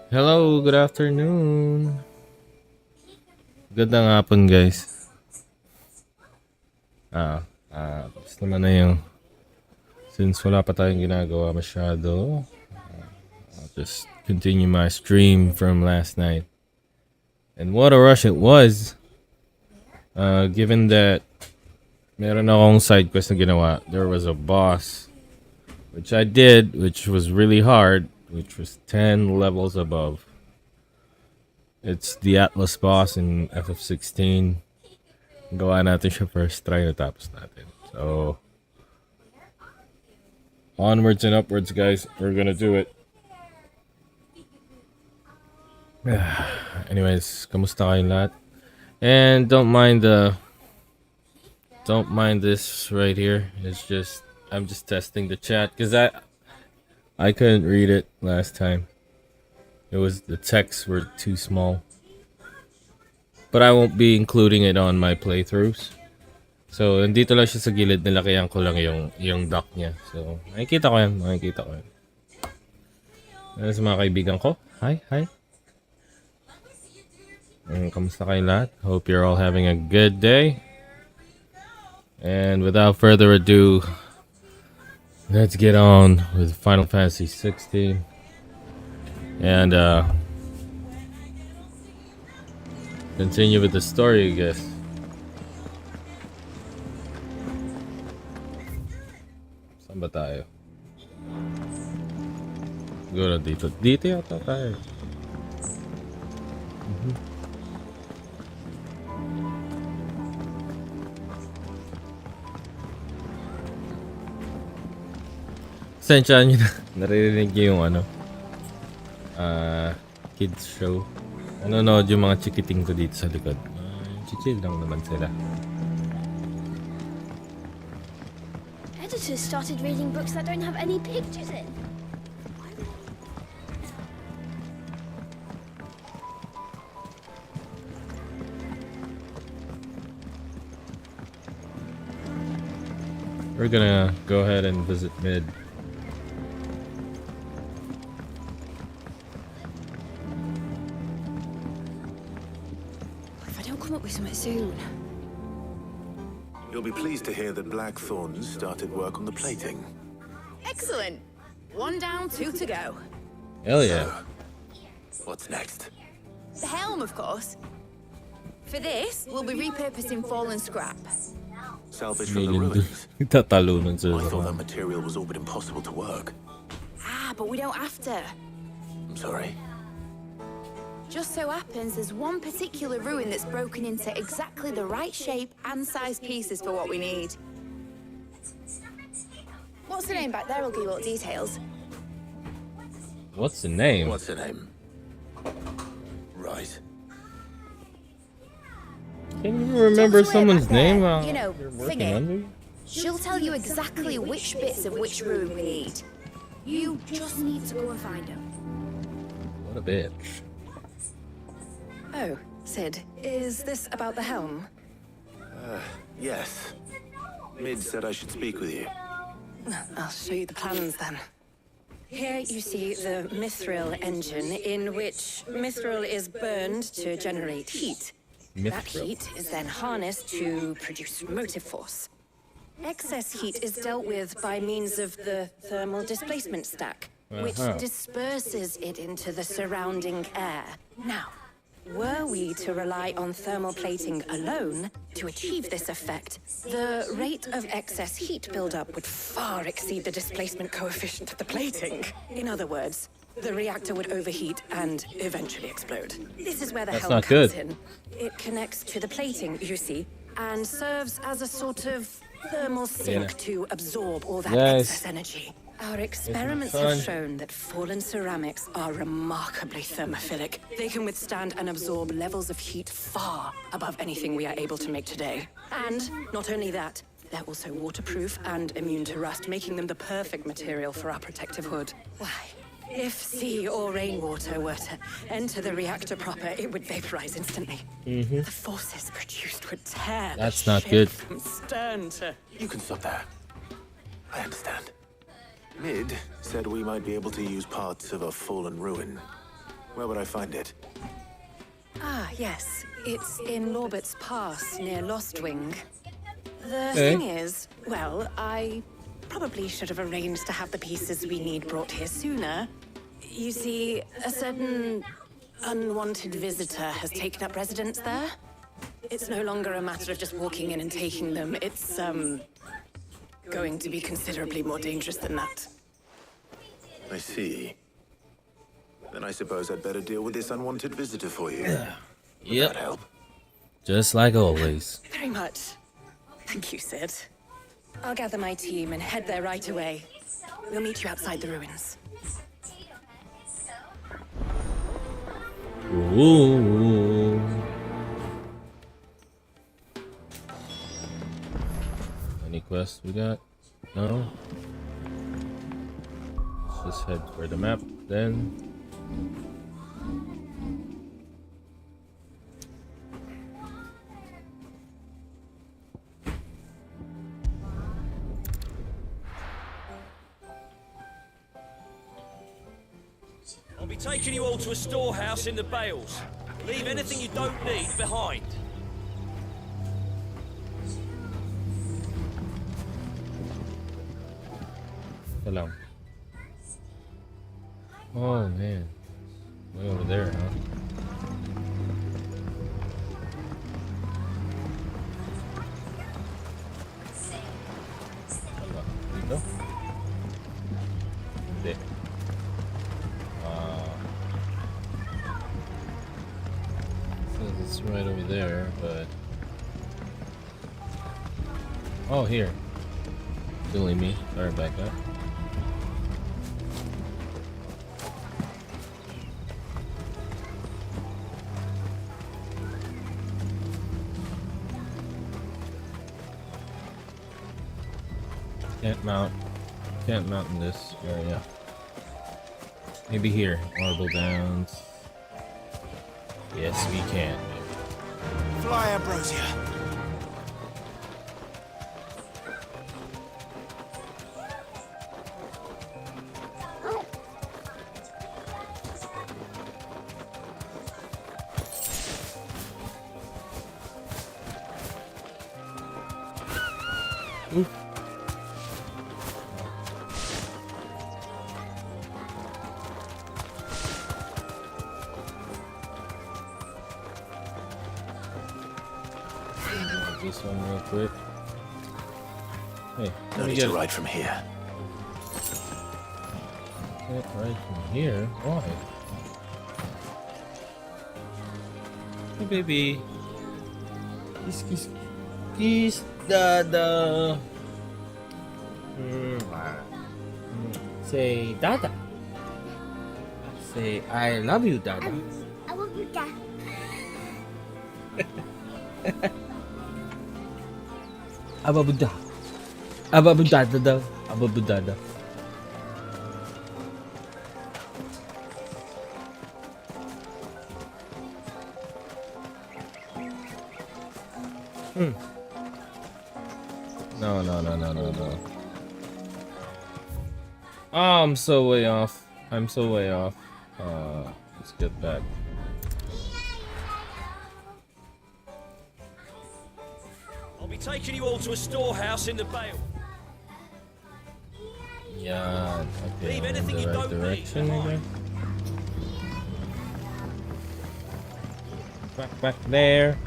Hello, good afternoon. Gandang hapon, guys. Tapos naman na yung since wala pa tayong ginagawa masyado, I'll just continue my stream from last night. And what a rush it was. Given that meron akong side quest na ginawa, there was a boss which I did, which was really hard, which was 10 levels above. It's the Atlas boss in FF16. Gawa natin siya first try, natapos natin. So, onwards and upwards, guys. We're gonna do it. Anyways, kamusta kayong lahat? And don't mind this right here. It's just I'm just testing the chat because I couldn't read it last time. It was the texts were too small. But I won't be including it on my playthroughs. So, nandito lang siya sa gilid, nilakihan ko lang yung dock niya. So, makikita ko yan. Ano sa mga kaibigan ko? Hi. Kamusta kayo lahat? Hope you're all having a good day. And without further ado, let's get on with Final Fantasy XVI. And continue with the story, I guess. Saan ba tayo? Siguro dito. Dito yata tayo. Sensyahan nyo na. Naririnig nyo yung kids show. Nanonood yung mga chikiting ko dito sa likod. Chichill lang naman sila. Editors started reading books that don't have any pictures in. We're gonna go ahead and visit mid. If I don't come up with something soon. You'll be pleased to hear that Blackthorn started work on the plating. Excellent. One down, two to go. Hell yeah. What's next? The helm, of course. For this, we'll be repurposing fallen scrap. Salvage from the ruins. Tatalunan I thought sila. that material was all but impossible to work. But we don't have to. I'm sorry. Just so happens there's one particular ruin that's broken into exactly the right shape and size pieces for what we need. What's the name back there? I'll give you all the details. What's the name? What's her name? Right. Can you remember Just way someone's back there, name? you know, You're working thingy. under? She'll tell you exactly which bits of which ruin we need. You just need to go and find them. What a bitch. Oh, Sid, is this about the helm? Yes. Mid said I should speak with you. I'll show you the plans then. Here you see the mithril engine, in which mithril is burned to generate heat. That Mithril. heat is then harnessed to produce motive force. Excess heat is dealt with by means of the thermal displacement stack, which disperses it into the surrounding air. Now, were we to rely on thermal plating alone to achieve this effect, the rate of excess heat buildup would far exceed the displacement coefficient of the plating. In other words, the reactor would overheat and eventually explode. This is where the That's helm not comes good. in. It connects to the plating, you see, and serves as a sort of thermal sink to absorb all that Yes. excess energy. Our experiments fun. have shown that fallen ceramics are remarkably thermophilic. They can withstand and absorb levels of heat far above anything we are able to make today. And not only that, they're also waterproof and immune to rust, making them the perfect material for our protective hood. Why? If sea or rainwater were to enter the reactor proper, it would vaporize instantly. The forces produced would tear the That's not ship good. from stern to... You can stop there. I understand. Mid said we might be able to use parts of a fallen ruin. Where would I find it? Ah, yes. It's in Lorbert's Pass, near Lostwing. The Okay. thing is, well, I probably should have arranged to have the pieces we need brought here sooner. You see, a certain unwanted visitor has taken up residence there. It's no longer a matter of just walking in and taking them. It's, going to be considerably more dangerous than that. I see. Then I suppose I'd better deal with this unwanted visitor for you. Yep. That help? Just like always. Very much. Thank you, Sid. I'll gather my team and head there right away. We'll meet you outside the ruins. Ooh. Any quests we got? No? Let's just head for the map then. I'll be taking you all to a storehouse in the Bales. Leave anything you don't need behind. Ito lang. Oh man. Way over there, huh? Wala. Dito? Hindi. Says it's right over there, but... Oh, here. Silly me. Sorry about that. Can't mount in this area. Maybe here. Marble Downs. Yes, we can. Fly, Ambrosia. This one real quick. Hey, No let me need get to it. ride from here. Can't ride from here. Why? Hey, baby. Kiss, kiss, kiss, Dada. Say Dada. Say I love you, Dada. I want you to. Ababuda. Ababudada daw. Ababudada. No. Oh, I'm so way off. Let's get back. I'll be taking you all to a storehouse in the Bale. Yeah, okay, Leave I'm in anything the you right don't need direction, I behind. guess. Back there.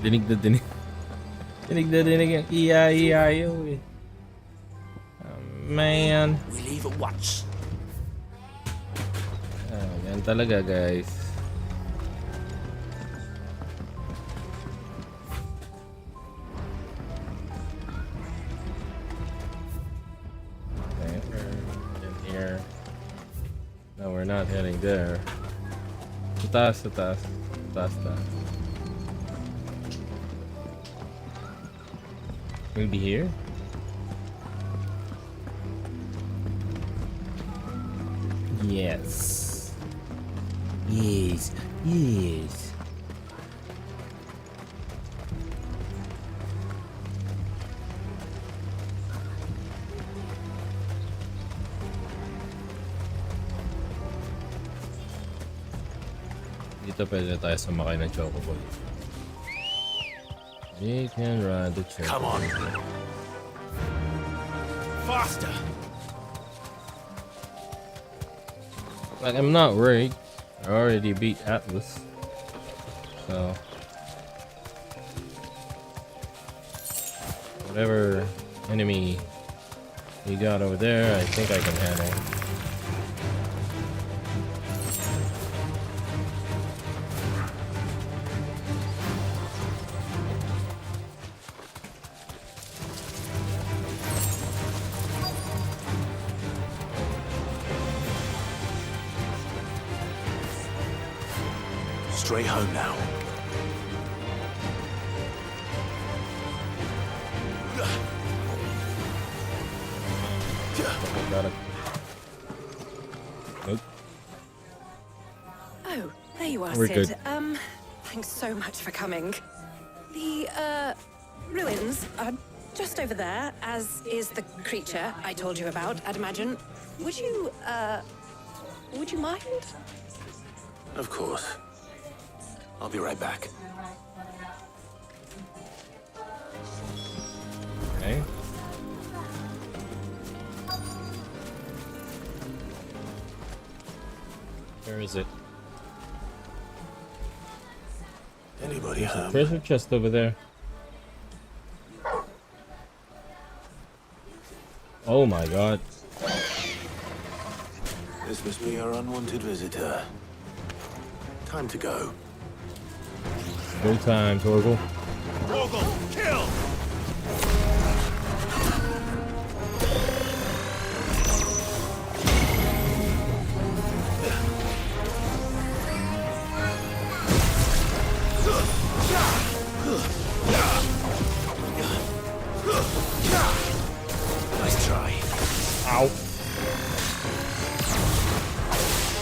Dinig na dinig. Dinig na dinig ang iya-iya-yo eh. Oh, man. We leave at once. Yan talaga, guys. Okay, we're in here. No, we're not heading there. Sa taas. Maybe here? Yes. Dito pwede tayo sumakay ng Chocobos. We can ride the Chocobos. Come on. Faster. Like, I'm not worried. I already beat Atlas. So whatever enemy you got over there, I think I can handle. Straight home now. Got it. Nope. Oh, there you are, We're Sid. good. Thanks so much for coming. The, ruins are just over there, as is the creature I told you about, I'd imagine. Would you mind? Of course. I'll be right back. Okay. Where is it? Anybody home? Treasure chest over there. Oh my god. This must be our unwanted visitor. Time to go. Go time, Torgal. Torgal, kill! Nice try. Ow.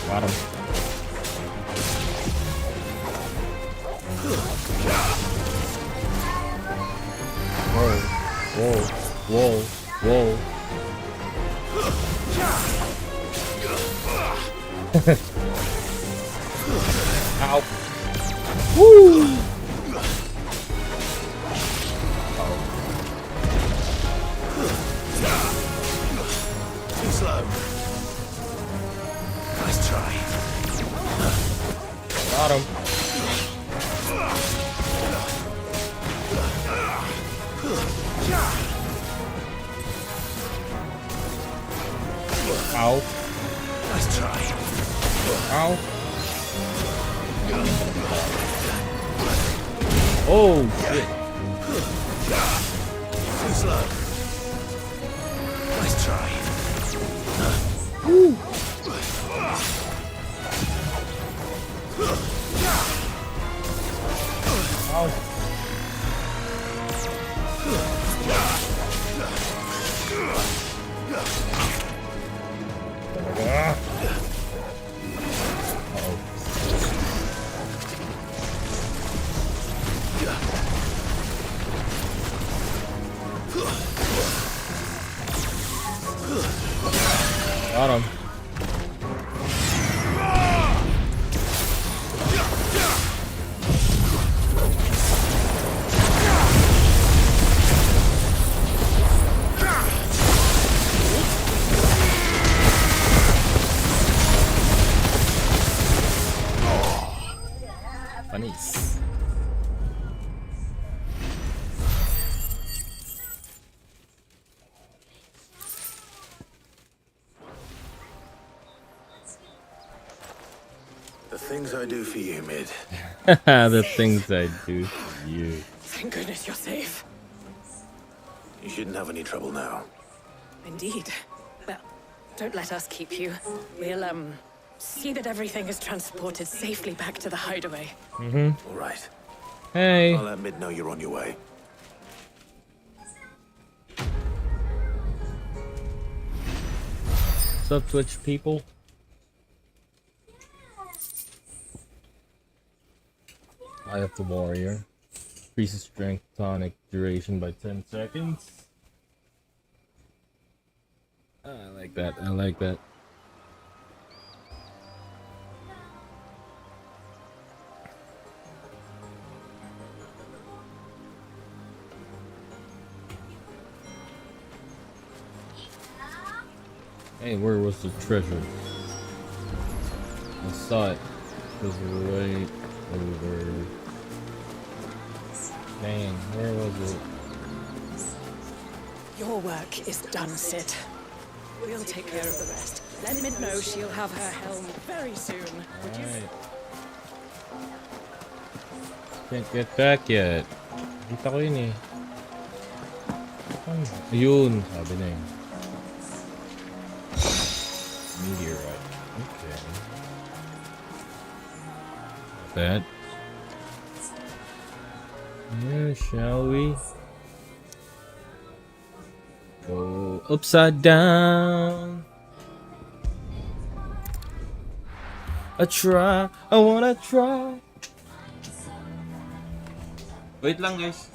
Got him. Whoa, whoa, whoa, whoa. Ow. Woo! Too slow. Nice try. Got him. Ow. Nice try. Ow. Oh, shit. Too slow. Nice try. Woo. Ow. Got him. Nice. The things I do for you, Mid. The things I do for you. Thank goodness you're safe. You shouldn't have any trouble now. Indeed. Well, don't let us keep you. We'll, see that everything is transported safely back to the hideaway. All right. Hey. I'll let Mid know you're on your way. What's up, Twitch people? Eye of the Warrior. Increases strength tonic duration by 10 seconds. I like that. I like that. Hey, where was the treasure? I saw it. It was right over. Dang, where was it? Your work is done, Sid. We'll take care of the rest. Let Mid know she'll have her helm very soon. Would you? Alright. Can't get back yet. Kita ko yun eh. Ayun, sabi na yun. Meteorite. Okay. Not bad. Yeah, shall we? Go upside down. I wanna try. Wait lang guys.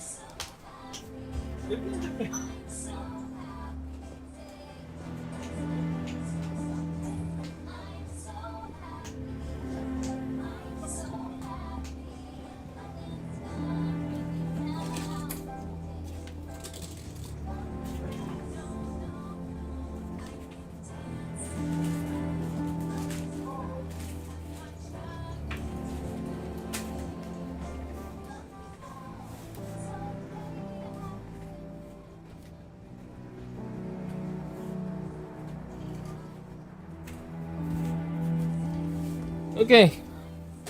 Okay.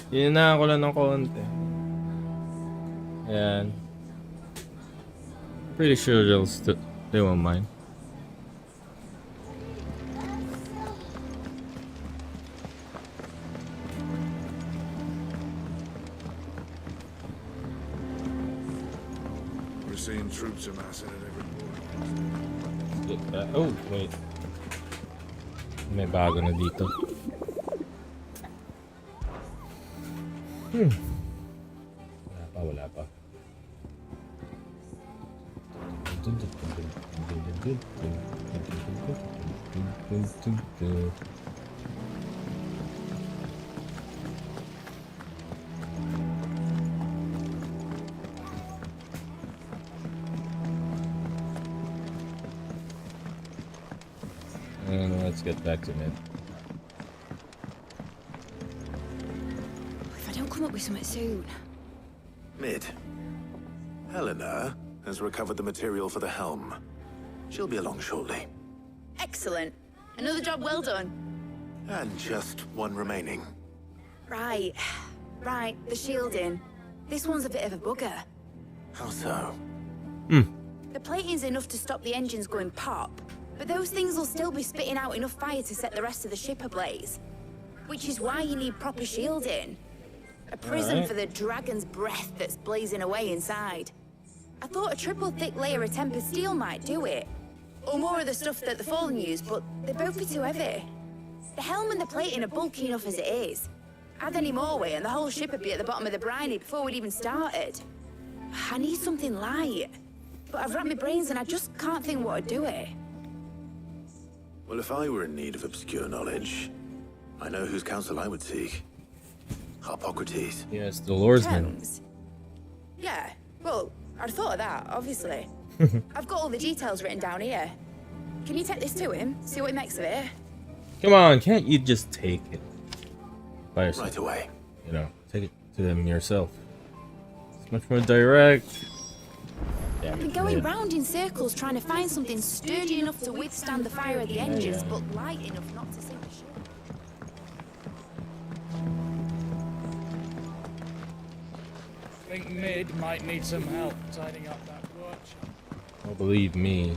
Hinaan ko lang ng konti. Ayan. Pretty sure they won't mind. We're seeing troops amassing at every point. Oh, wait. May bago na dito. Wala pa. And let's get back to Mid. If I don't come up with something soon. Mid. Helena has recovered the material for the helm. She'll be along shortly. Excellent. Another job well done. And just one remaining. Right. Right, the shielding. This one's a bit of a bugger. How so? The plating's enough to stop the engines going pop, but those things will still be spitting out enough fire to set the rest of the ship ablaze. Which is why you need proper shielding. A prison for the dragon's breath that's blazing away inside. I thought a triple thick layer of tempered steel might do it. Or more of the stuff that the Fallen use, but they'd both be too heavy. The helm and the plating are bulky enough as it is. Add any more weight and the whole ship would be at the bottom of the briny before we'd even started. I need something light. But I've racked my brains and I just can't think what would do it. Well, if I were in need of obscure knowledge, I know whose counsel I would seek. Harpocrates. Yes, the Lordsman. Terms? Yeah, well, I'd thought of that, obviously. I've got all the details written down here. Can you take this to him? See what he makes of it? Come on, can't you just take it by yourself? Right away. You know, take it to them yourself. It's much more direct. Damn I've been it, going Mid. round in circles trying to find something sturdy enough to withstand the fire of the engines, yeah. but light enough not to sink the ship. I think Mid might need some help tidying up that workshop. Oh, believe me,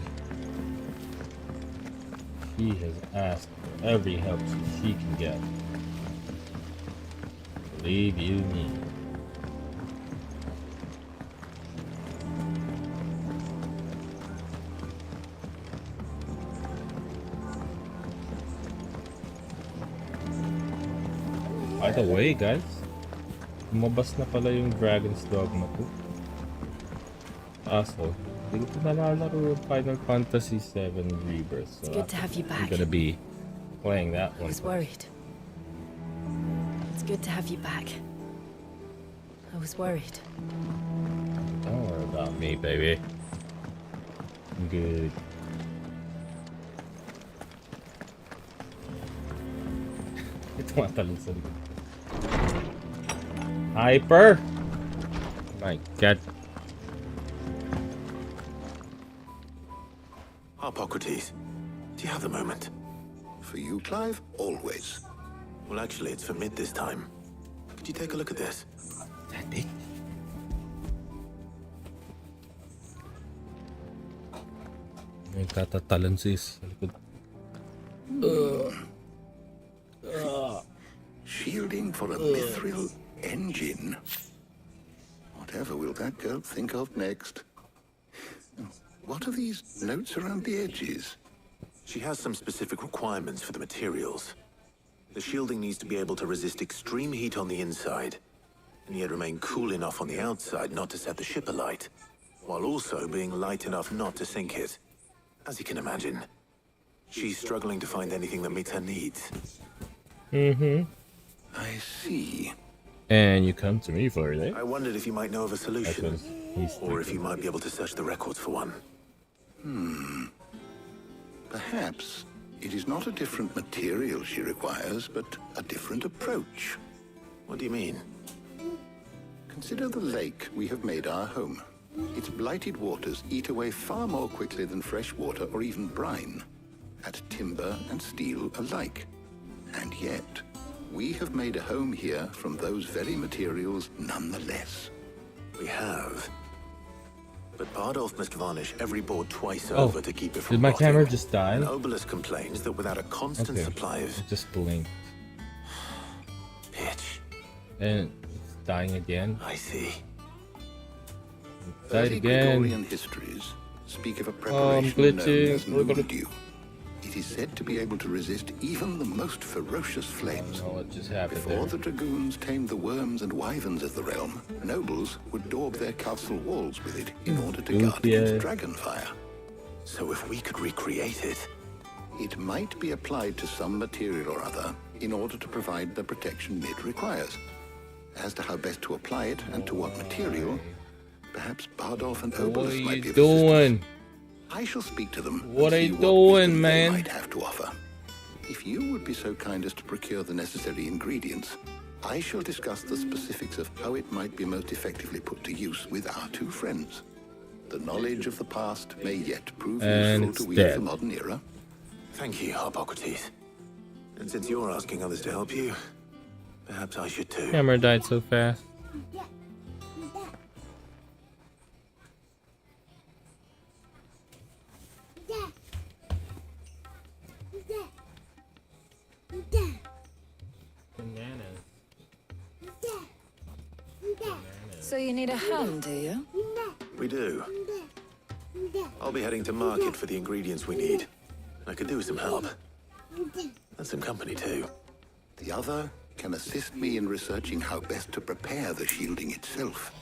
she has asked for every help she can get. Believe you me. By the way, guys, lumabas na pala yung Dragon's Dogma 2. Kaso, hindi ko nalalaro yung Final Fantasy VII Rebirth. So It's good to have you I'm back. gonna be playing that I one. was worried. It's good to have you back. I was worried. Don't worry about me, baby. I'm good. Ito tumatalon sa likod. Hyper! My God. Hippocrates, do you have the moment? For you, Clive, always. Well, actually, it's for mid this time. Could you take a look at this? That big? May tatatalon sis sa likod. Shielding for a mithril engine. Whatever will that girl think of next? What are these notes around the edges? She has some specific requirements for the materials. The shielding needs to be able to resist extreme heat on the inside, and yet remain cool enough on the outside not to set the ship alight, while also being light enough not to sink it. As you can imagine, she's struggling to find anything that meets her needs. Mm-hmm. I see. And you come to me for it, eh? I wondered if you might know of a solution, or if you might be able to search the records for one. Perhaps it is not a different material she requires, but a different approach. What do you mean? Consider the lake we have made our home. Its blighted waters eat away far more quickly than fresh water or even brine, at timber and steel alike. And yet, we have made a home here from those very materials nonetheless. We have. But Bardolph must varnish every board twice Oh, over to keep it from did my rotting. camera just die? And Obelisk complains that without a constant Okay. supply of It just blinked. pitch. And it's dying again. I see. Died Early again. Gregorian histories speak of a I'm preparation known glitching. as We're gonna- mildew. It is said to be able to resist even the most ferocious I flames. don't know what just happened Before there. the dragoons tamed the worms and wyverns of the realm, nobles would daub their castle walls with it in order to guard Yeah. against dragon fire. So if we could recreate it, It might be applied to some material or other in order to provide the protection Mid requires. As to how best to apply it and to what material, perhaps Bardolph and What are Obelisk might be you of assistance. doing? I shall speak to them. and What are see you wisdom doing, they man? might have to offer. If you would be so kind as to procure the necessary ingredients, I shall discuss the specifics of how it might be most effectively put to use with our two friends. The knowledge of the past may yet prove And useful it's to we dead. of the modern era. thank you, Hippocrates. And since you're asking others to help you, perhaps I should too. Camera died so fast. Bananas. So you need a hand, do you? We do. I'll be heading to market for the ingredients we need. I could do with some help. And some company too. The other can assist me in researching how best to prepare the shielding itself.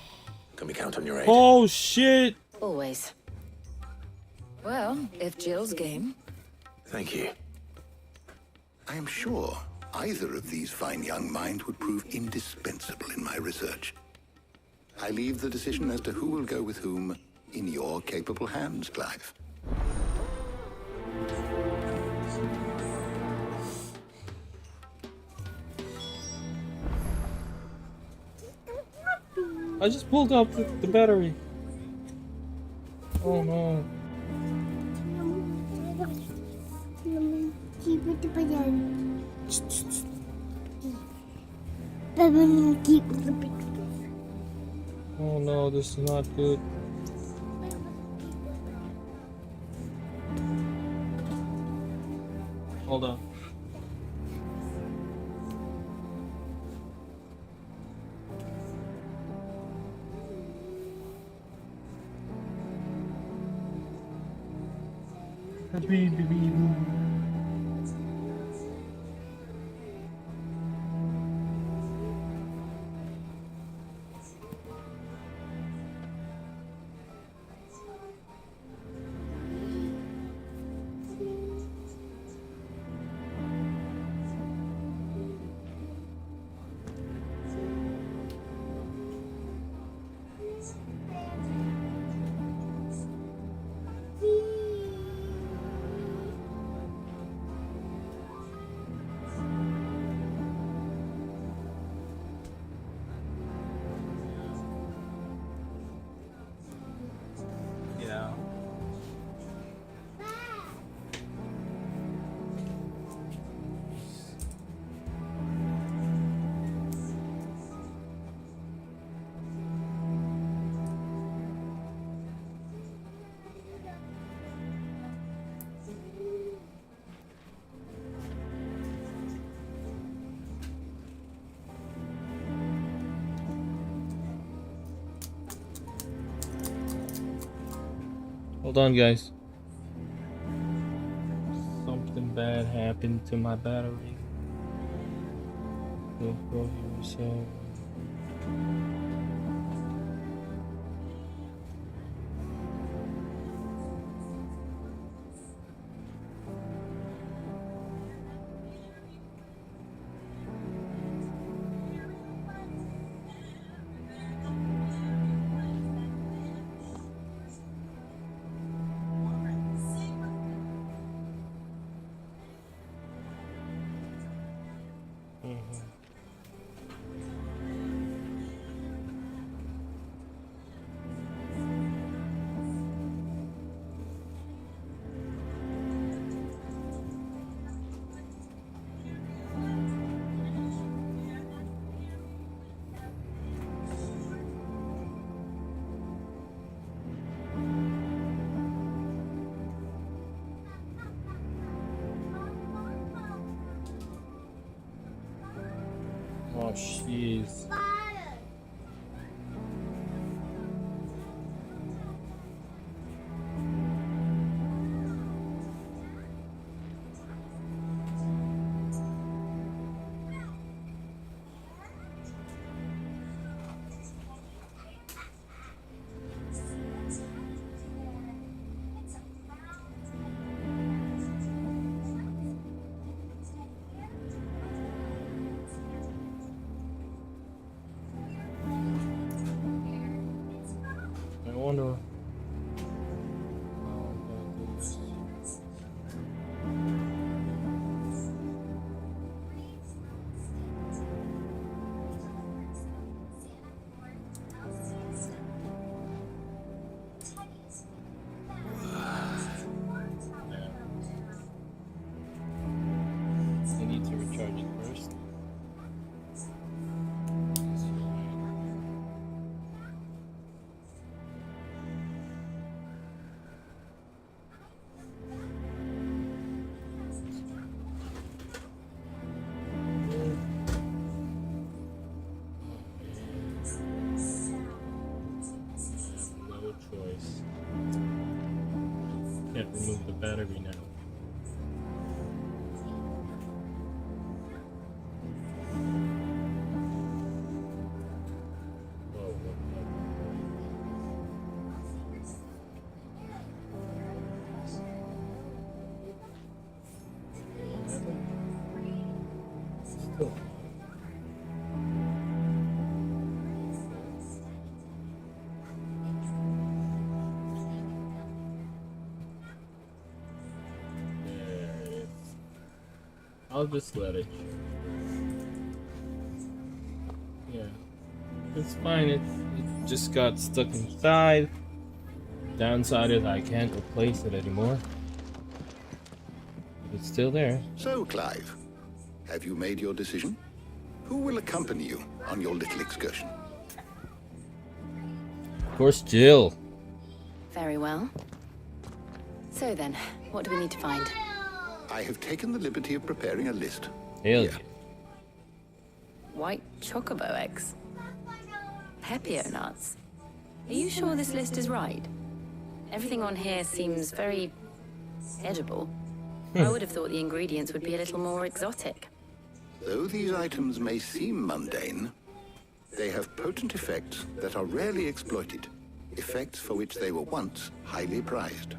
Can we count on your aid? Oh shit! Always. Well, if Jill's game. Thank you. I am sure either of these fine young minds would prove indispensable in my research. I leave the decision as to who will go with whom in your capable hands, Clive. I just pulled up the battery. Oh no. Oh no, this is not good. Hold on. Hold on, guys. Something bad happened to my battery. GoPro here, so. Oh, jeez. I wonder. I need to recharge it first. No choice. Can't remove the battery now. Oh, Still. I'll just let it. Yeah. It's fine. It just got stuck inside. Downside is I can't replace it anymore. It's still there. So, Clive, have you made your decision? Who will accompany you on your little excursion? Of course, Jill. Very well. So then, what do we need to find? I have taken the liberty of preparing a list. Hell Here. yeah. White chocobo eggs. Pepio nuts. Are you sure this list is right? Everything on here seems very edible. I would have thought the ingredients would be a little more exotic. Though these items may seem mundane, they have potent effects that are rarely exploited, effects for which they were once highly prized.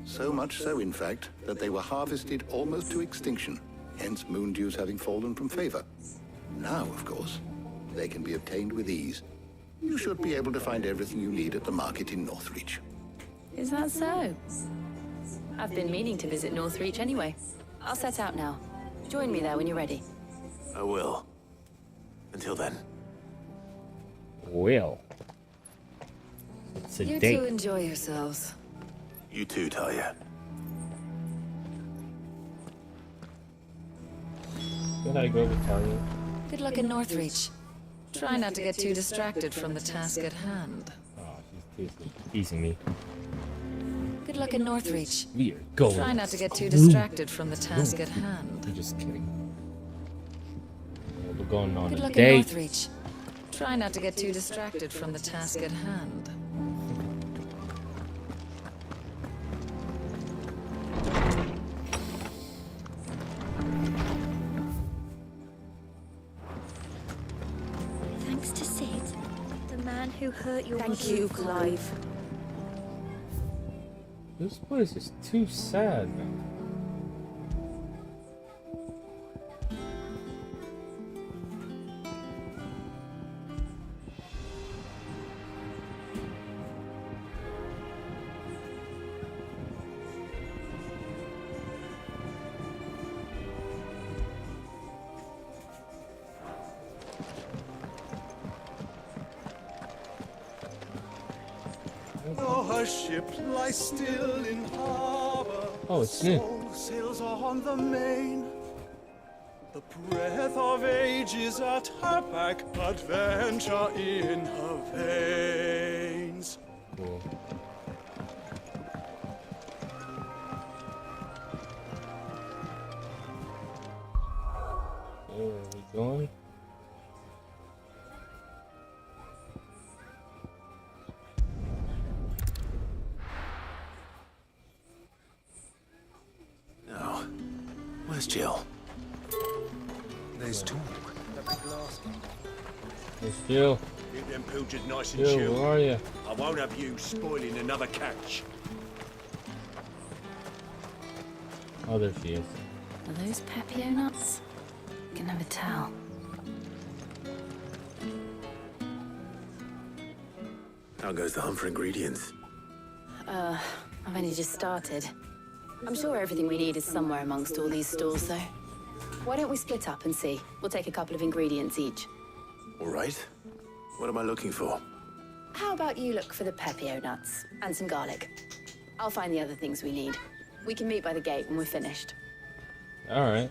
So much so, in fact, that they were harvested almost to extinction, hence moon dews having fallen from favor. Now, of course, they can be obtained with ease. You should be able to find everything you need at the market in Northreach. Is that so? I've been meaning to visit Northreach anyway. I'll set out now. Join me there when you're ready. I will. Until then. Well. It's a You date. two enjoy yourselves. You too, Talia. Should I go with Talia? Good luck in Northreach. Try not to get too distracted from the task at hand. Oh, she's teasing me. Good luck in Northreach. We are going. Try not to get too distracted from the task at hand. I'm just kidding. We're going on Good a luck in date. Northreach. Try not to get too distracted from the task at hand. Thanks to Sid, the man who hurt your Thank you, Clive. This place is too sad, man. Our ship lies still in harbor. Oh, it's new. Song sails on the main. The breath of age is at her back, adventure in her veins. Cool. Where are we going? Now, where's Jill? There's talk. Hey, Jill. Keep them pilchards nice and Jill, chill. where are you? I won't have you spoiling another catch. Oh, there she is. Are those Pepio nuts? Can never tell. How goes the hunt for ingredients? I've only just started. I'm sure everything we need is somewhere amongst all these stores, though. Why don't we split up and see? We'll take a couple of ingredients each. All right. What am I looking for? How about you look for the Pepio nuts and some garlic? I'll find the other things we need. We can meet by the gate when we're finished. Alright.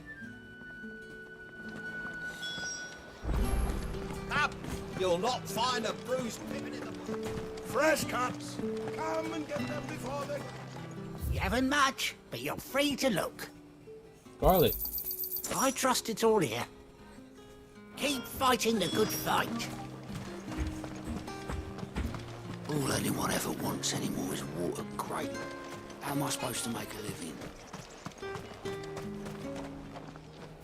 Up! You'll not find a bruised pippin in the... Fresh cuts. Come and get them before they... You haven't much, but you're free to look. Garlic. I trust it's all here. Keep fighting the good fight. All anyone ever wants anymore is water great. How am I supposed to make a living?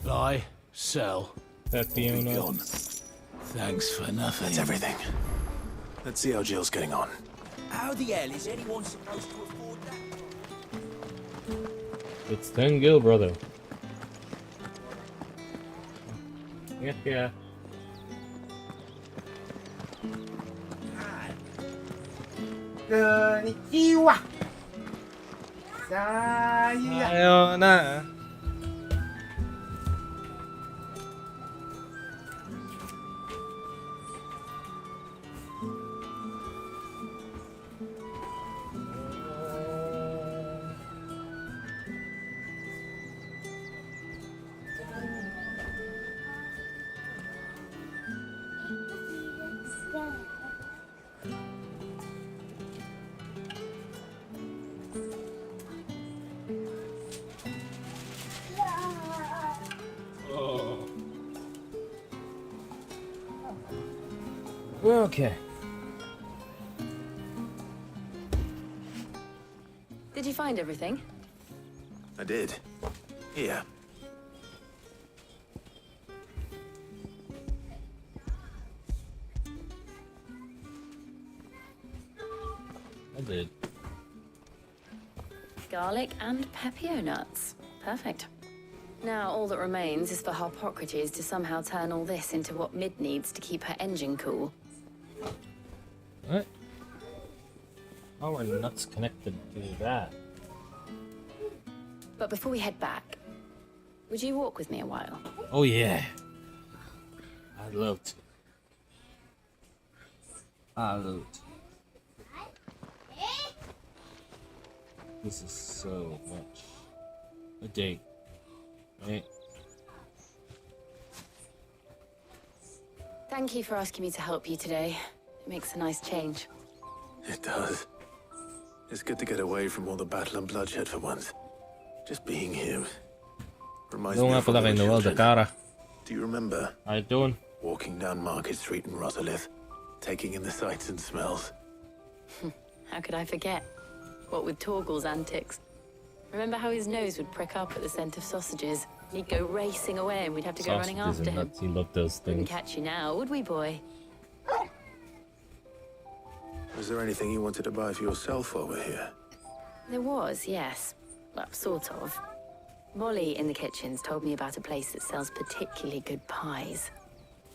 Buy, sell, Pepio be gone. nuts. Thanks for nothing. That's everything. Let's see how Jill's getting on. How the hell is anyone supposed to afford that? It's 10 gil, brother. Yeah. Konnichiwa. Saya. Sayonara. Okay. Did you find everything? I did. Here. I did. Garlic and Pepio nuts. Perfect. Now all that remains is for Harpocrates to somehow turn all this into what Mid needs to keep her engine cool. What? How are nuts connected to that? But before we head back, would you walk with me a while? Oh yeah. I'd love to. This is so much a date, right? Thank you for asking me to help you today. It makes a nice change. It does. It's good to get away from all the battle and bloodshed for once. Just being here reminds Oo me nga of pala when kay we were Noel de children. Cara. Do you remember How you doing? walking down Market Street in Rosalith, taking in the sights and smells? How could I forget? What with Torgal's antics. Remember how his nose would prick up at the scent of sausages? He'd go racing away and we'd have to go running Sausages after and him. nuts. He loved those Wouldn't things. catch you now, would we, boy? Was there anything you wanted to buy for yourself while we're here? There was, yes. Well, sort of. Molly in the kitchens told me about a place that sells particularly good pies.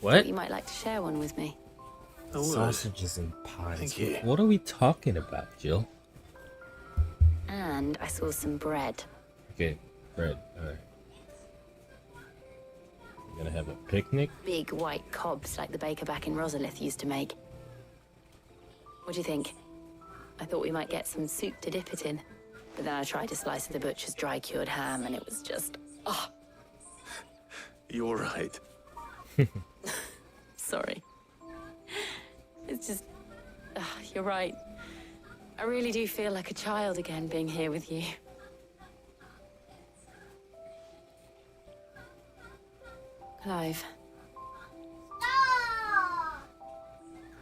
What? Thought you might like to share one with me. I would. Sausages and pies. Thank you. What are we talking about, Jill? And I saw some bread. Okay, bread. Alright. You're gonna have a picnic? Big white cobs like the baker back in Rosalith used to make. What do you think? I thought we might get some soup to dip it in. But then I tried a slice of the butcher's dry-cured ham and it was just... oh, You're right. sorry. It's just... you're right. I really do feel like a child again being here with you. Clive.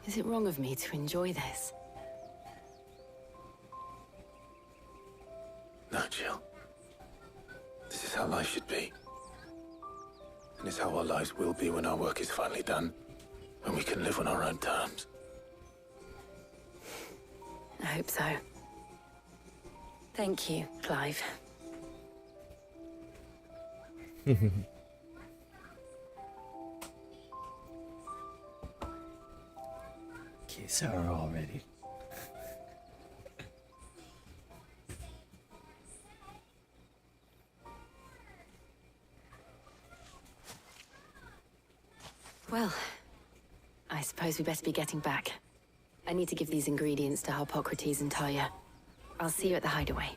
Is it wrong of me to enjoy this? No, Jill. This is how life should be. And it's how our lives will be when our work is finally done. When we can live on our own terms. I hope so. Thank you, Clive. Kiss her already. Well, I suppose we best be getting back. I need to give these ingredients to Harpocrates and Talia. I'll see you at the hideaway.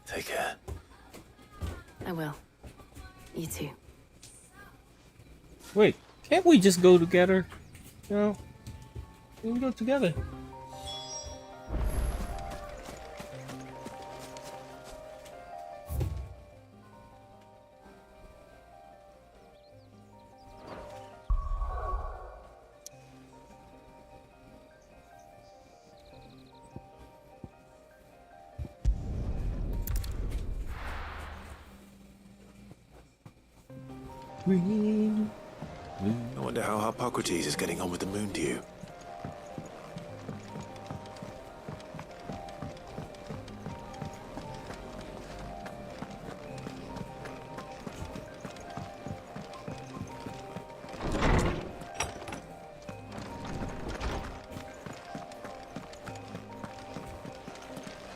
Take care. I will. You too. Wait, can't we just go together? No. We can go together. I wonder how Harpocrates is getting on with the moon dew.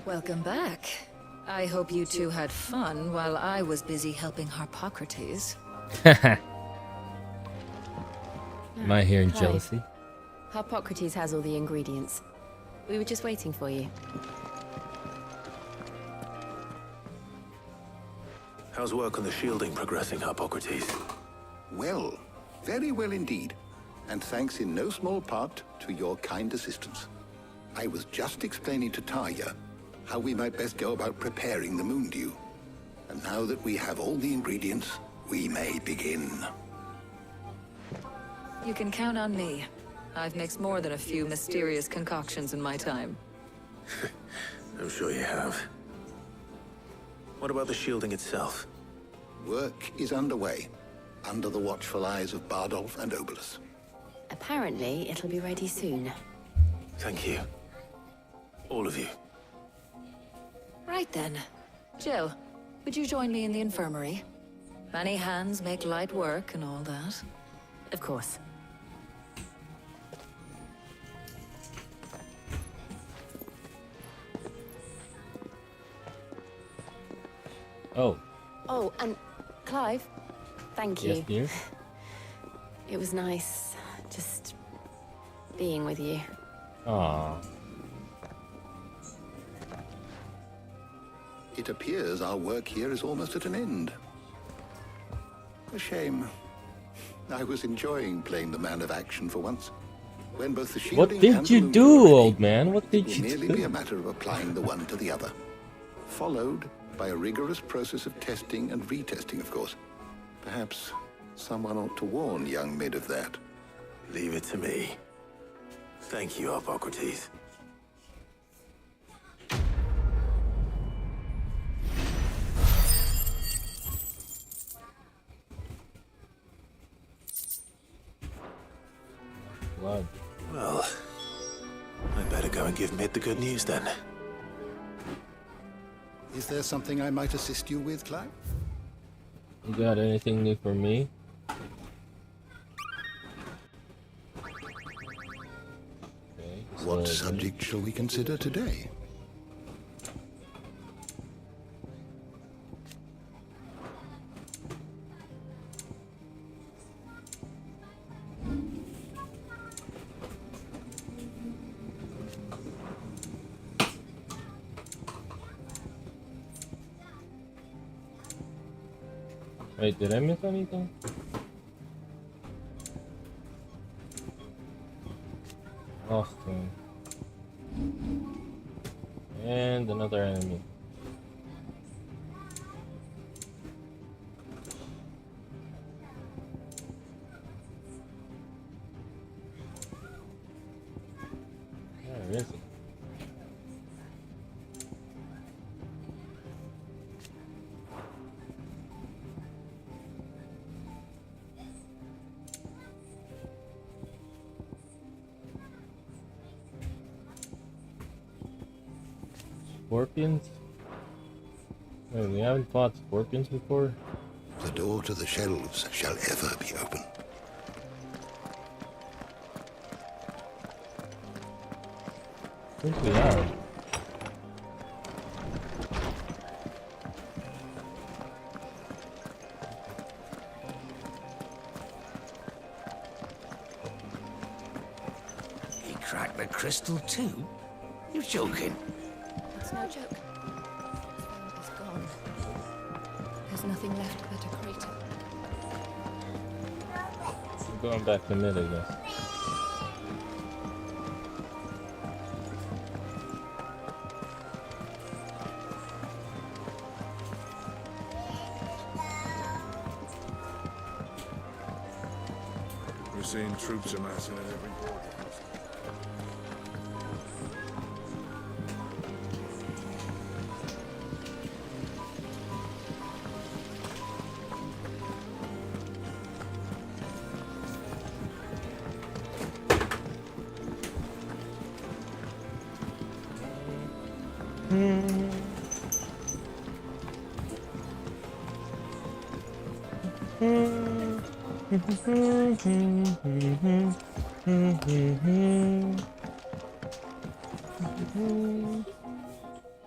Welcome back. I hope you two had fun while I was busy helping Harpocrates. Am I hearing Clive. jealousy? Harpocrates has all the ingredients. We were just waiting for you. How's work on the shielding progressing, Harpocrates? Well, very well indeed. And thanks in no small part to your kind assistance. I was just explaining to Talia how we might best go about preparing the moon dew. And now that we have all the ingredients, we may begin. You can count on me. I've mixed more than a few mysterious concoctions in my time. I'm sure you have. What about the shielding itself? Work is underway, under the watchful eyes of Bardolph and Obolus. Apparently, it'll be ready soon. Thank you. All of you. Right then. Jill, would you join me in the infirmary? Many hands make light work and all that. Of course. Oh. Oh, and Clive, thank you. Yes, dear. It was nice just being with you. Aww. It appears our work here is almost at an end. A shame. I was enjoying playing the man of action for once. When both the shielding What did and you the moon do, are ready, old man? What did it will you merely do? be a matter of applying the one to the other. Followed by a rigorous process of testing and retesting, of course. Perhaps someone ought to warn young Mid of that. Leave it to me. Thank you, Harpocrates. Blood. Well, I'd better go and give Mid the good news then. Is there something I might assist you with, Clive? You got anything new for me? Okay, What subject shall we consider today? Wait, did I miss anything? Austin. And another enemy. Where is it? Scorpions? Wait, we haven't fought scorpions before? The door to the shelves shall ever be open. I think we have. He cracked the crystal too? You're joking. It's no joke. It's gone. There's nothing left but a crater. I'm going back to mid, I guess. We're seeing troops amassing at every border.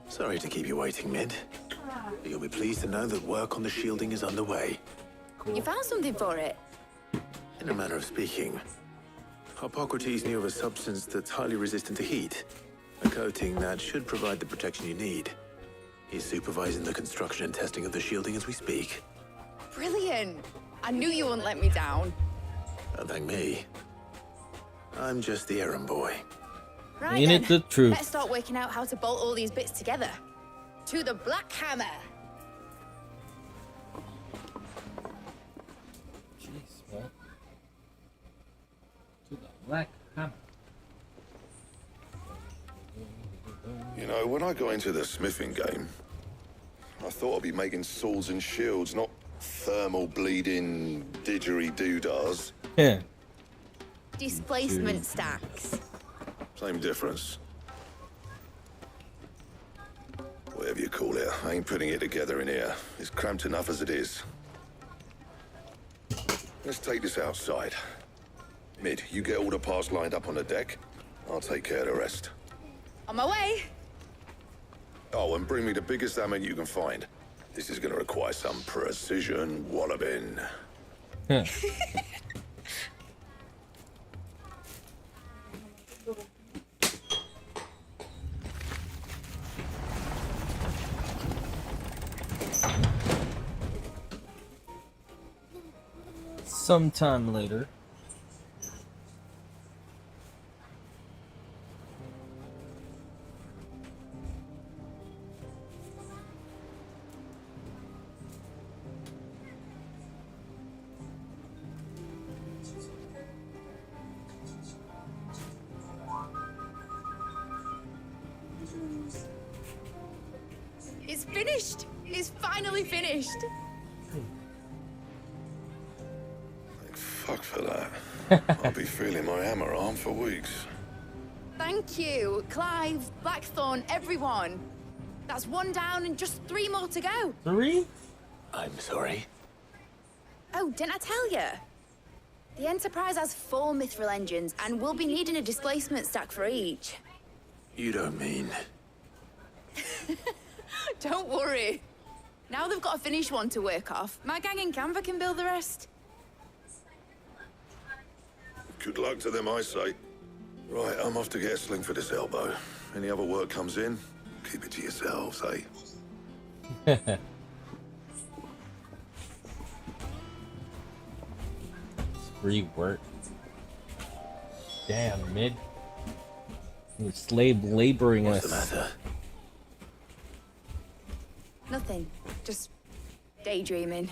Sorry to keep you waiting, Mid. But you'll be pleased to know that work on the shielding is underway. You found something for it? In a manner of speaking, Hippocrates knew of a substance that's highly resistant to heat. A coating that should provide the protection you need. He's supervising the construction and testing of the shielding as we speak. Brilliant! I knew you wouldn't let me down. Don't thank me. I'm just the errand boy. Right Ain't then, it the truth? let's start working out how to bolt all these bits together. To the Black Hammer! Jeez, man. To the Black Hammer. You know, when I got into the smithing game, I thought I'd be making swords and shields, not thermal bleeding didgeridoo-dahs. Yeah. Displacement stacks. Same difference. Whatever you call it, I ain't putting it together in here. It's cramped enough as it is. Let's take this outside. Mid, you get all the parts lined up on the deck. I'll take care of the rest. On my way! Oh, and bring me the biggest hammer you can find. This is gonna require some precision walloping. Yeah. Sometime later. It's finished! It's finally finished! Fuck for that. I'll be feeling my hammer arm for weeks. Thank you, Clive, Blackthorn, everyone. That's one down and just 3 more to go. 3? I'm sorry. Oh, didn't I tell you? The Enterprise has 4 mithril engines, and we'll be needing a displacement stack for each. You don't mean... Don't worry. Now they've got a finished one to work off. My gang in Canva can build the rest. Good luck to them, I say. Right, I'm off to get a sling for this elbow. Any other work comes in, keep it to yourselves, eh? Free work. Damn, mid. You're slave laboring What's us. the matter? Nothing. Just daydreaming.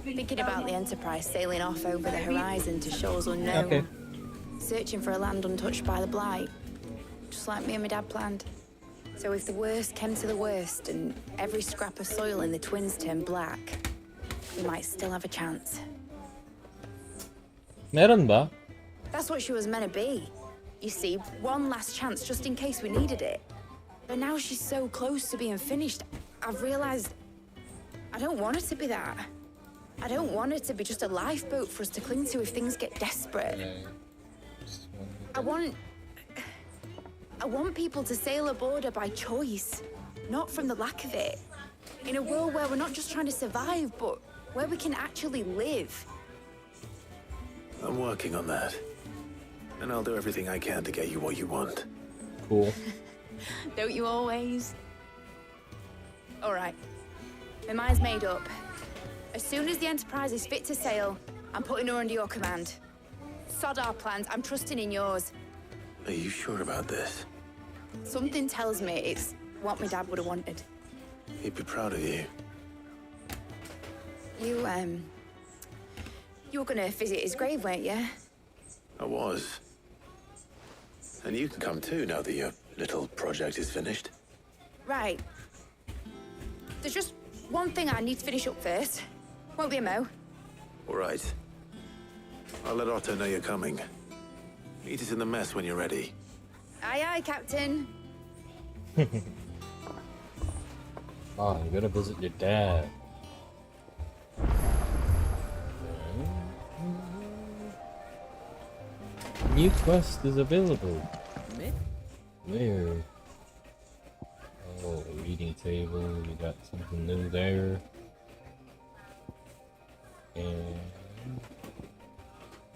Thinking about the Enterprise sailing off over the horizon to shores unknown. Okay. Searching for a land untouched by the Blight. Just like me and my dad planned. So if the worst came to the worst and every scrap of soil in the Twins turned black, we might still have a chance. Meron ba? That's what she was meant to be. You see, one last chance just in case we needed it. But now she's so close to being finished, I've realized I don't want her to be that. I don't want her to be just a lifeboat for us to cling to if things get desperate. I want people to sail aboard her by choice, not from the lack of it. In a world where we're not just trying to survive, but where we can actually live. I'm working on that. And I'll do everything I can to get you what you want. Cool. Don't you always? All right. My mind's made up. As soon as the Enterprise is fit to sail, I'm putting her under your command. Sod our plans, I'm trusting in yours. Are you sure about this? Something tells me it's what my dad would have wanted. He'd be proud of you. You were gonna visit his grave, weren't you? I was. And you can come too now that your little project is finished. Right. There's just one thing I need to finish up first. Won't be a mo. All right. I'll let Otto know you're coming. Meet us in the mess when you're ready. Aye, aye, Captain. Oh, I'm gonna visit your dad. New quest is available. Where? Oh, reading table. We got something new there. And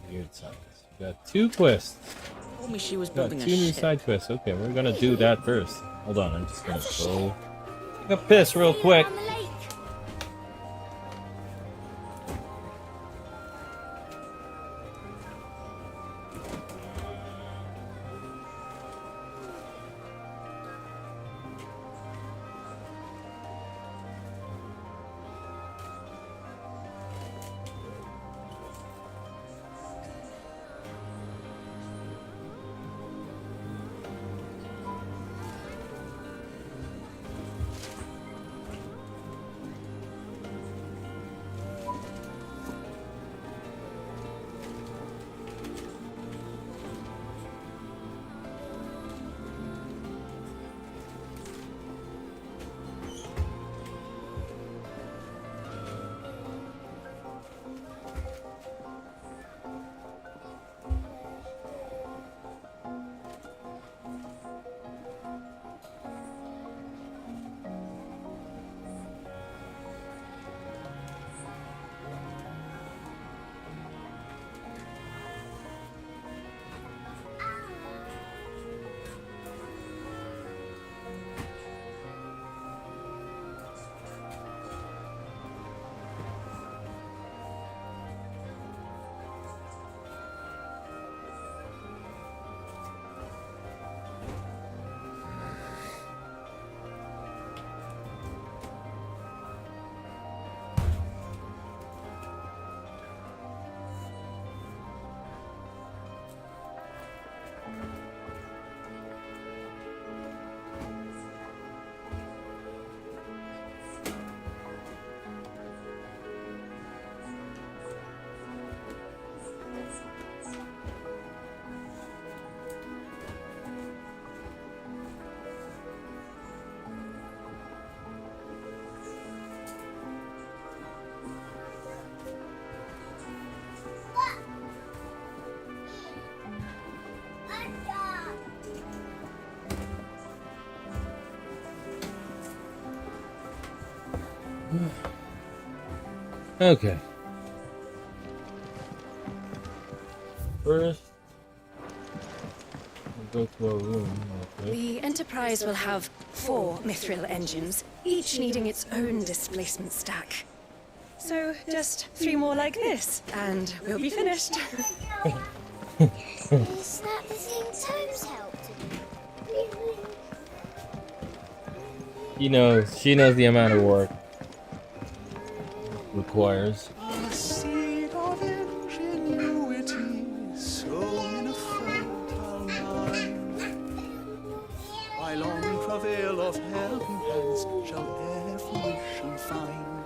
weird signs. We got 2 quests. Told me she was Got building 2 a new ship. side quests. Okay, we're gonna do that first. Hold on, I'm just gonna go take a piss real quick. Okay. First, we'll go to our room. Okay. The Enterprise will have 4 mithril engines, each needing its own displacement stack. So, just 3 more like this, and we'll be finished. Is that the thing Tomes helped? She knows the amount of work it requires. A seed of ingenuity sown in a fertile mind. By long travail of helping hands shall e'er fruition find.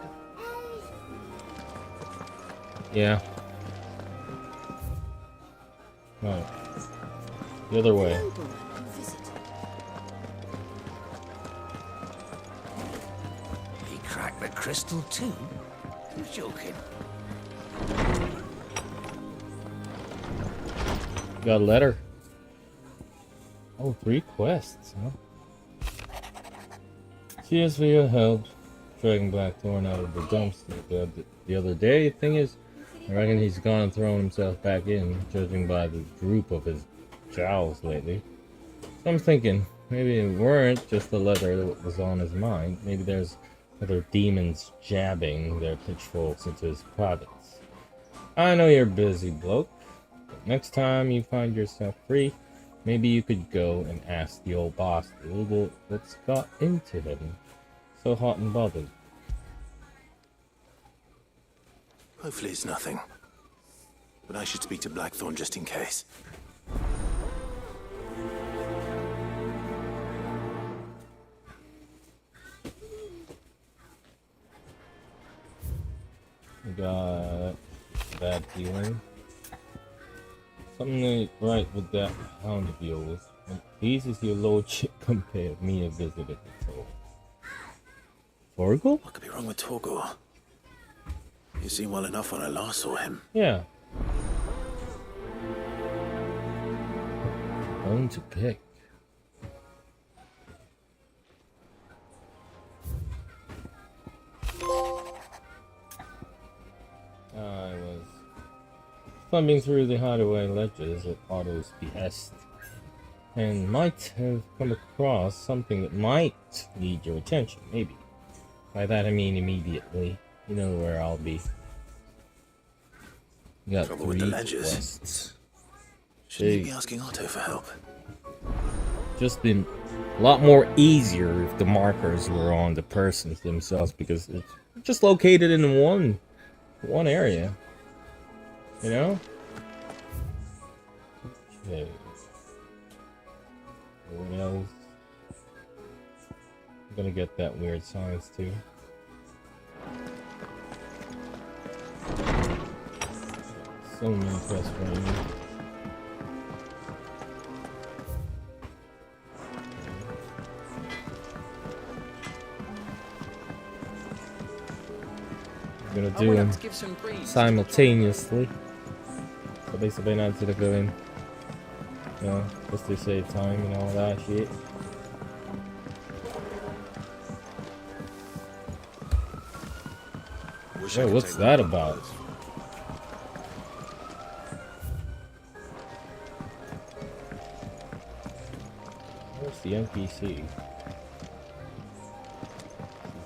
Yeah. Right. The other way. He cracked the crystal too? You're joking. Got a letter. Oh, 3 quests, huh? Cheers for your help dragging Blackthorn out of the dumpster the other day. The thing is, I reckon he's gone and thrown himself back in, judging by the droop of his jowls lately. So I'm thinking, maybe it weren't just the leather that was on his mind. Maybe there's other demons jabbing their pitchforks into his privates. I know you're busy, bloke, but next time you find yourself free, maybe you could go and ask the old boss what's got into him. So hot and bothered. Hopefully it's nothing. But I should speak to Blackthorn just in case. I got bad feeling. Something ain't right with that hound of yours. And pleases your lordship compare me a visit at the toll. Torgal? What could be wrong with Torgal? You seemed well enough when I last saw him. Yeah. Bone to pick. I was thumbing through the hideaway ledges at Otto's behest, and might have come across something that might need your attention, maybe. By that I mean immediately. You know where I'll be. You got Trouble 3 with the ledges. quests. Shouldn't you be asking Otto for help? Just been a lot more easier if the markers were on the persons themselves, because it's just located in one area. You know? Okay. What else? I'm gonna get that weird science too. So many quests for me. I'm gonna do them simultaneously. So basically not to go in, you know, just to save time and all that shit. Hey, what's that about? Where's the NPC? He's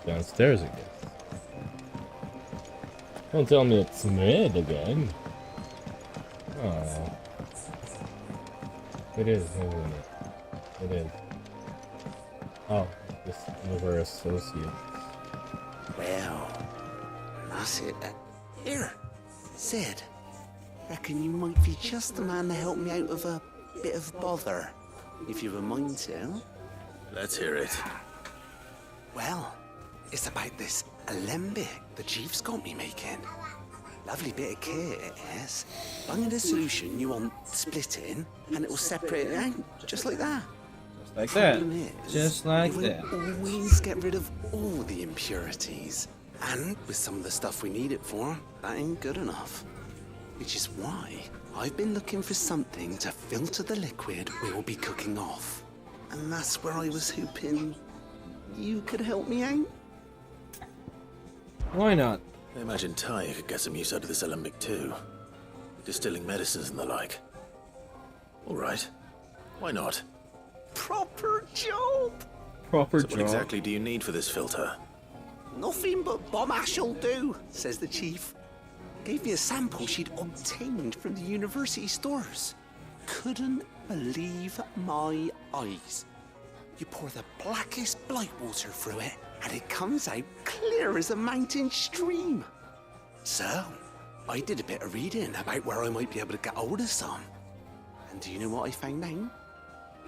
downstairs again. Don't tell me it's Mid again. Oh. It is, isn't it? It is. Oh, just another associate. Well, that's it. Here, Sid. Reckon you might be just the man to help me out of a bit of bother, if you've a mind to. Let's hear it. Well, it's about this alembic the chief's got me making. Lovely bit of kit it is. Bung in a solution you want splitting, and it will separate it out, just like that. Like that. Just like that. Always get rid of all the impurities. And with some of the stuff we need it for, that ain't good enough. Which is why I've been looking for something to filter the liquid we will be cooking off. And that's where I was hoping you could help me out. Why not? I imagine Ty could get some use out of this alembic too. Distilling medicines and the like. Alright. Why not? Proper job! Proper So what exactly do you need for this filter? Nothing but bomb ash'll do, says the chief. Gave me a sample she'd obtained from the university stores. Couldn't believe my eyes. You pour the blackest blight water through it, and it comes out clear as a mountain stream. So, I did a bit of reading about where I might be able to get hold of some. And do you know what I found out?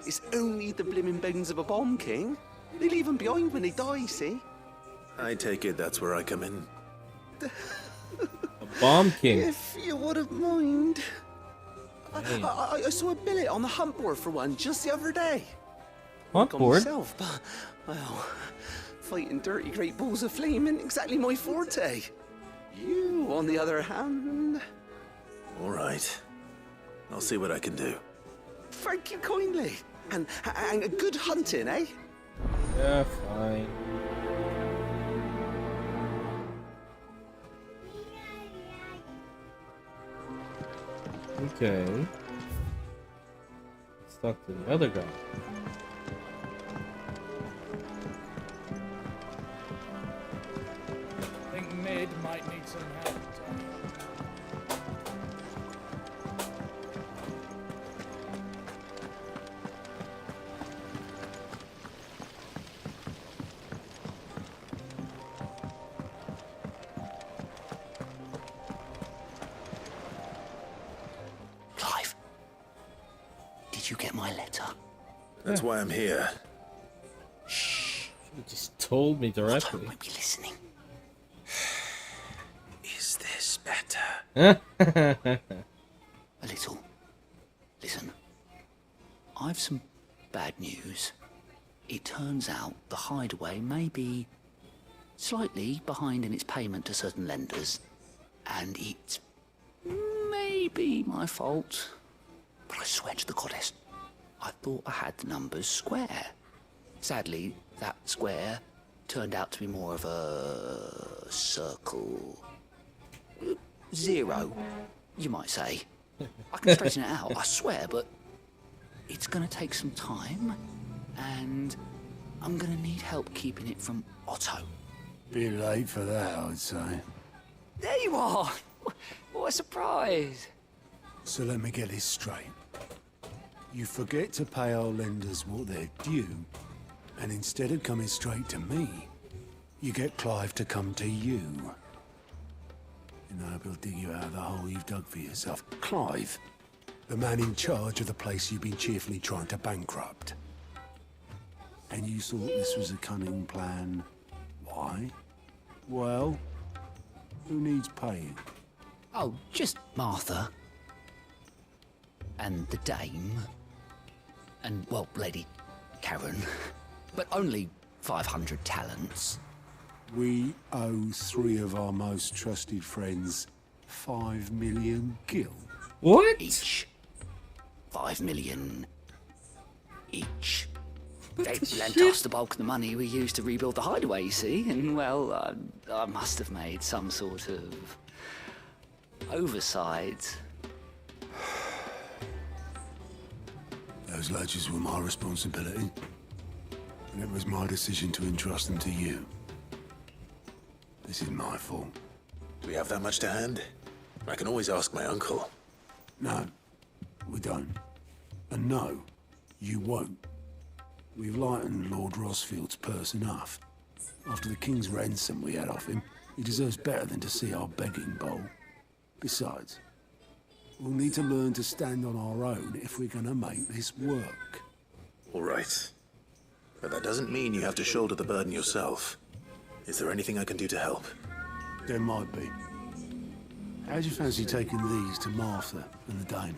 It's only the blimmin' bones of a bomb king. They leave them behind when they die, see? I take it that's where I come in. A bomb king. If you wouldn't mind. I saw a billet on the hunt board for one just the other day. Hunt Got board? myself, but, well, fighting dirty great balls of flame isn't exactly my forte. You, on the other hand... Alright. I'll see what I can do. Thank you kindly. And a good hunting, eh? Yeah, fine. Okay. Let's talk to the other guy. I think Mid might need some help. Clive, did you get my letter? That's why I'm here. You just told me directly. I might be listening. Is this better? A A little. Listen, I've some bad news. It turns out the hideaway may be slightly behind in its payment to certain lenders, and it's maybe my fault. But I swear to the goddess, I thought I had the numbers square. Sadly, that square turned out to be more of a circle. Zero, you might say. I can straighten it out, I swear, but it's gonna take some time, and I'm gonna need help keeping it from Otto. Bit late for that, I'd say. There you are! What a surprise! So let me get this straight. You forget to pay our lenders what they're due, and instead of coming straight to me, you get Clive to come to you. And I will dig you out of the hole you've dug for yourself. Clive, the man in charge of the place you've been cheerfully trying to bankrupt. And you thought this was a cunning plan. Why? Well, who needs paying? Oh, just Martha. And the dame. And, well, Lady Karen. But only 500 talents. We owe 3 of our most trusted friends 5 million gil. What? Each. 5 million each. They lent us the bulk of the money we used to rebuild the hideaway, you see, and, well, I must have made some sort of oversight. Those ledgers were my responsibility, and it was my decision to entrust them to you. This is my fault. Do we have that much to hand? I can always ask my uncle. No, we don't. And no, you won't. We've lightened Lord Rosfield's purse enough. After the king's ransom we had off him, he deserves better than to see our begging bowl. Besides, we'll need to learn to stand on our own if we're gonna make this work. All right. But that doesn't mean you have to shoulder the burden yourself. Is there anything I can do to help? There might be. How'd you fancy taking these to Martha and the dame?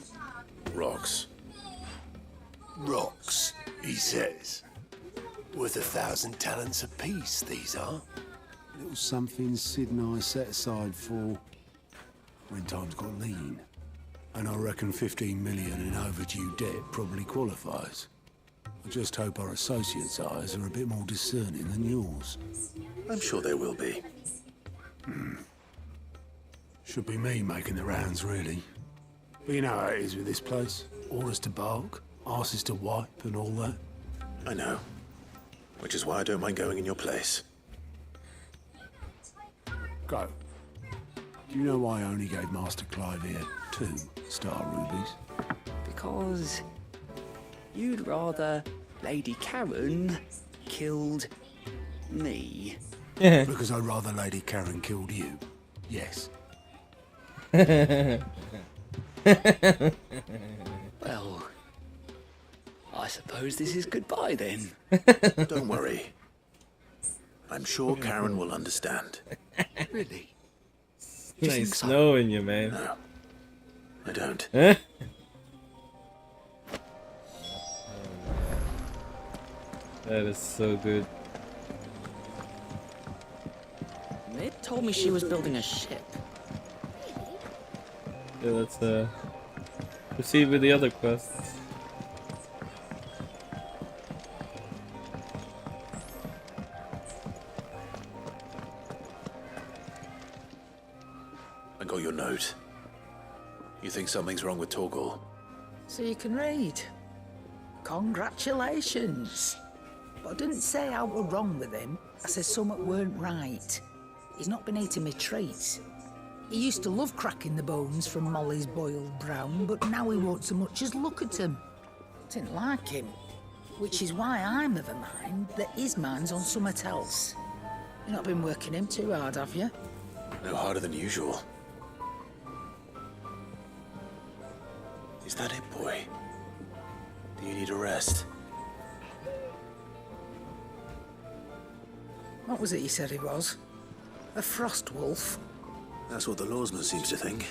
Rocks. Rocks, he says. Worth 1,000 talents apiece, these are. Little something Sid and I set aside for when times got lean. And I reckon 15 million in overdue debt probably qualifies. I just hope our associates' eyes are a bit more discerning than yours. I'm sure there will be. Should be me making the rounds, really. But you know how it is with this place. Orders to bark, arses to wipe, and all that. I know. Which is why I don't mind going in your place. Go. Do you know why I only gave Master Clive here 2 star rubies? Because you'd rather Lady Karen killed me. Because I'd rather Lady Karen killed you. Yes. Well, I suppose this is goodbye then. Don't worry. I'm sure Karen will understand. Really? Nice knowing you, man. No, I don't. That is so good. Mid told me she was building a ship. Yeah, let's proceed with the other quests. I got your note. You think something's wrong with Torgal? So you can read. Congratulations. But I didn't say I were wrong with him. I said something weren't right. He's not been eating me treats. He used to love cracking the bones from Molly's boiled brown, but now he won't so much as look at them. Didn't like him. Which is why I'm of a mind that his mind's on something else. You've not been working him too hard, have you? No harder than usual. Is that it, boy? Do you need a rest? What was it you said he was? A frost wolf? That's what the lawsman seems to think.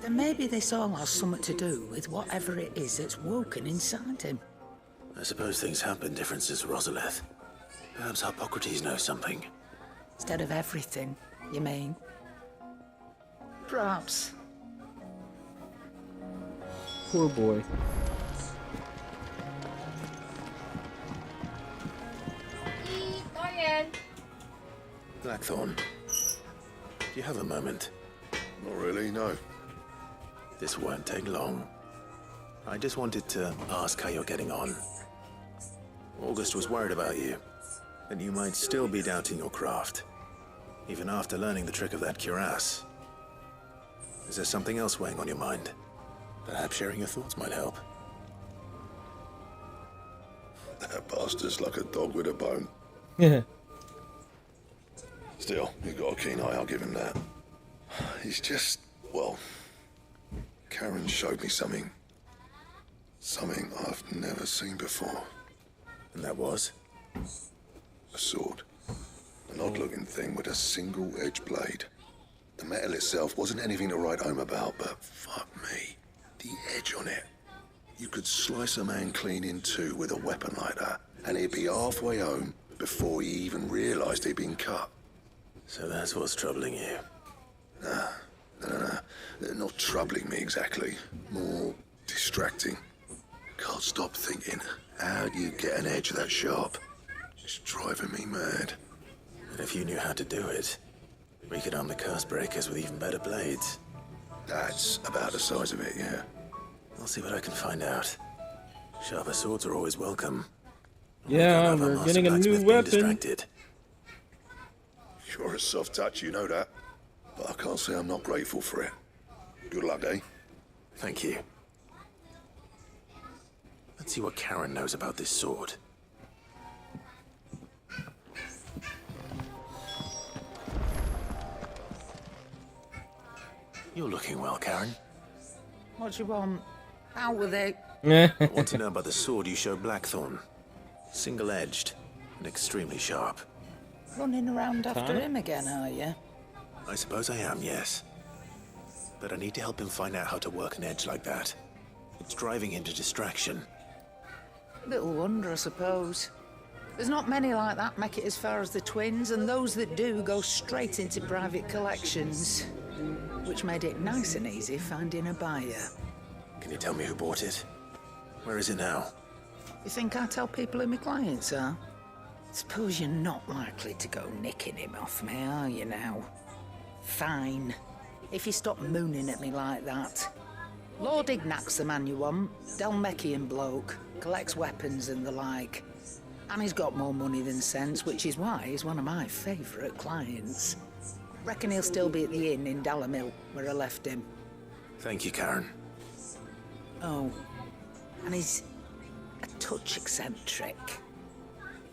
Then maybe this all has something to do with whatever it is that's woken inside him. I suppose things have been different since Rosalith. Perhaps Hippocrates knows something. Instead of everything, you mean? Perhaps. Poor boy. Blackthorn, do you have a moment? Not really, no. This won't take long. I just wanted to ask how you're getting on. August was worried about you, that you might still be doubting your craft, even after learning the trick of that cuirass. Is there something else weighing on your mind? Perhaps sharing your thoughts might help. That bastard's like a dog with a bone. Yeah. Still, he's got a keen eye, I'll give him that. He's just, well, Karen showed me something. Something I've never seen before. And that was? A sword. An odd-looking thing with a single-edged blade. The metal itself wasn't anything to write home about, but fuck me. The edge on it. You could slice a man clean in two with a weapon like that, and he'd be halfway home before he even realised he'd been cut. So that's what's troubling you? Nah. Not troubling me exactly. More distracting. Can't stop thinking, how do you get an edge that sharp? It's driving me mad. And if you knew how to do it, we could arm the curse breakers with even better blades. That's about the size of it, yeah. I'll see what I can find out. Sharper swords are always welcome. Yeah, we're getting a new weapon. Distracted. You're a soft touch, you know that. But I can't say I'm not grateful for it. Good luck, eh? Thank you. Let's see what Karen knows about this sword. You're looking well, Karen. What do you want? Out with it. I want to know about the sword you showed Blackthorn. Single-edged and extremely sharp. Running around after him again, are you? I suppose I am, yes. But I need to help him find out how to work an edge like that. It's driving him to distraction. Little wonder, I suppose. There's not many like that make it as far as the twins, and those that do go straight into private collections. Which made it nice and easy finding a buyer. Can you tell me who bought it? Where is it now? You think I tell people who my clients are? Suppose you're not likely to go nicking him off me, are you now? Fine. If you stop mooning at me like that. Lord Ignac's the man you want. Dalmekian bloke. Collects weapons and the like. And he's got more money than sense, which is why he's one of my favourite clients. Reckon he'll still be at the inn in Dalamil, where I left him. Thank you, Karen. Oh, and he's a touch eccentric.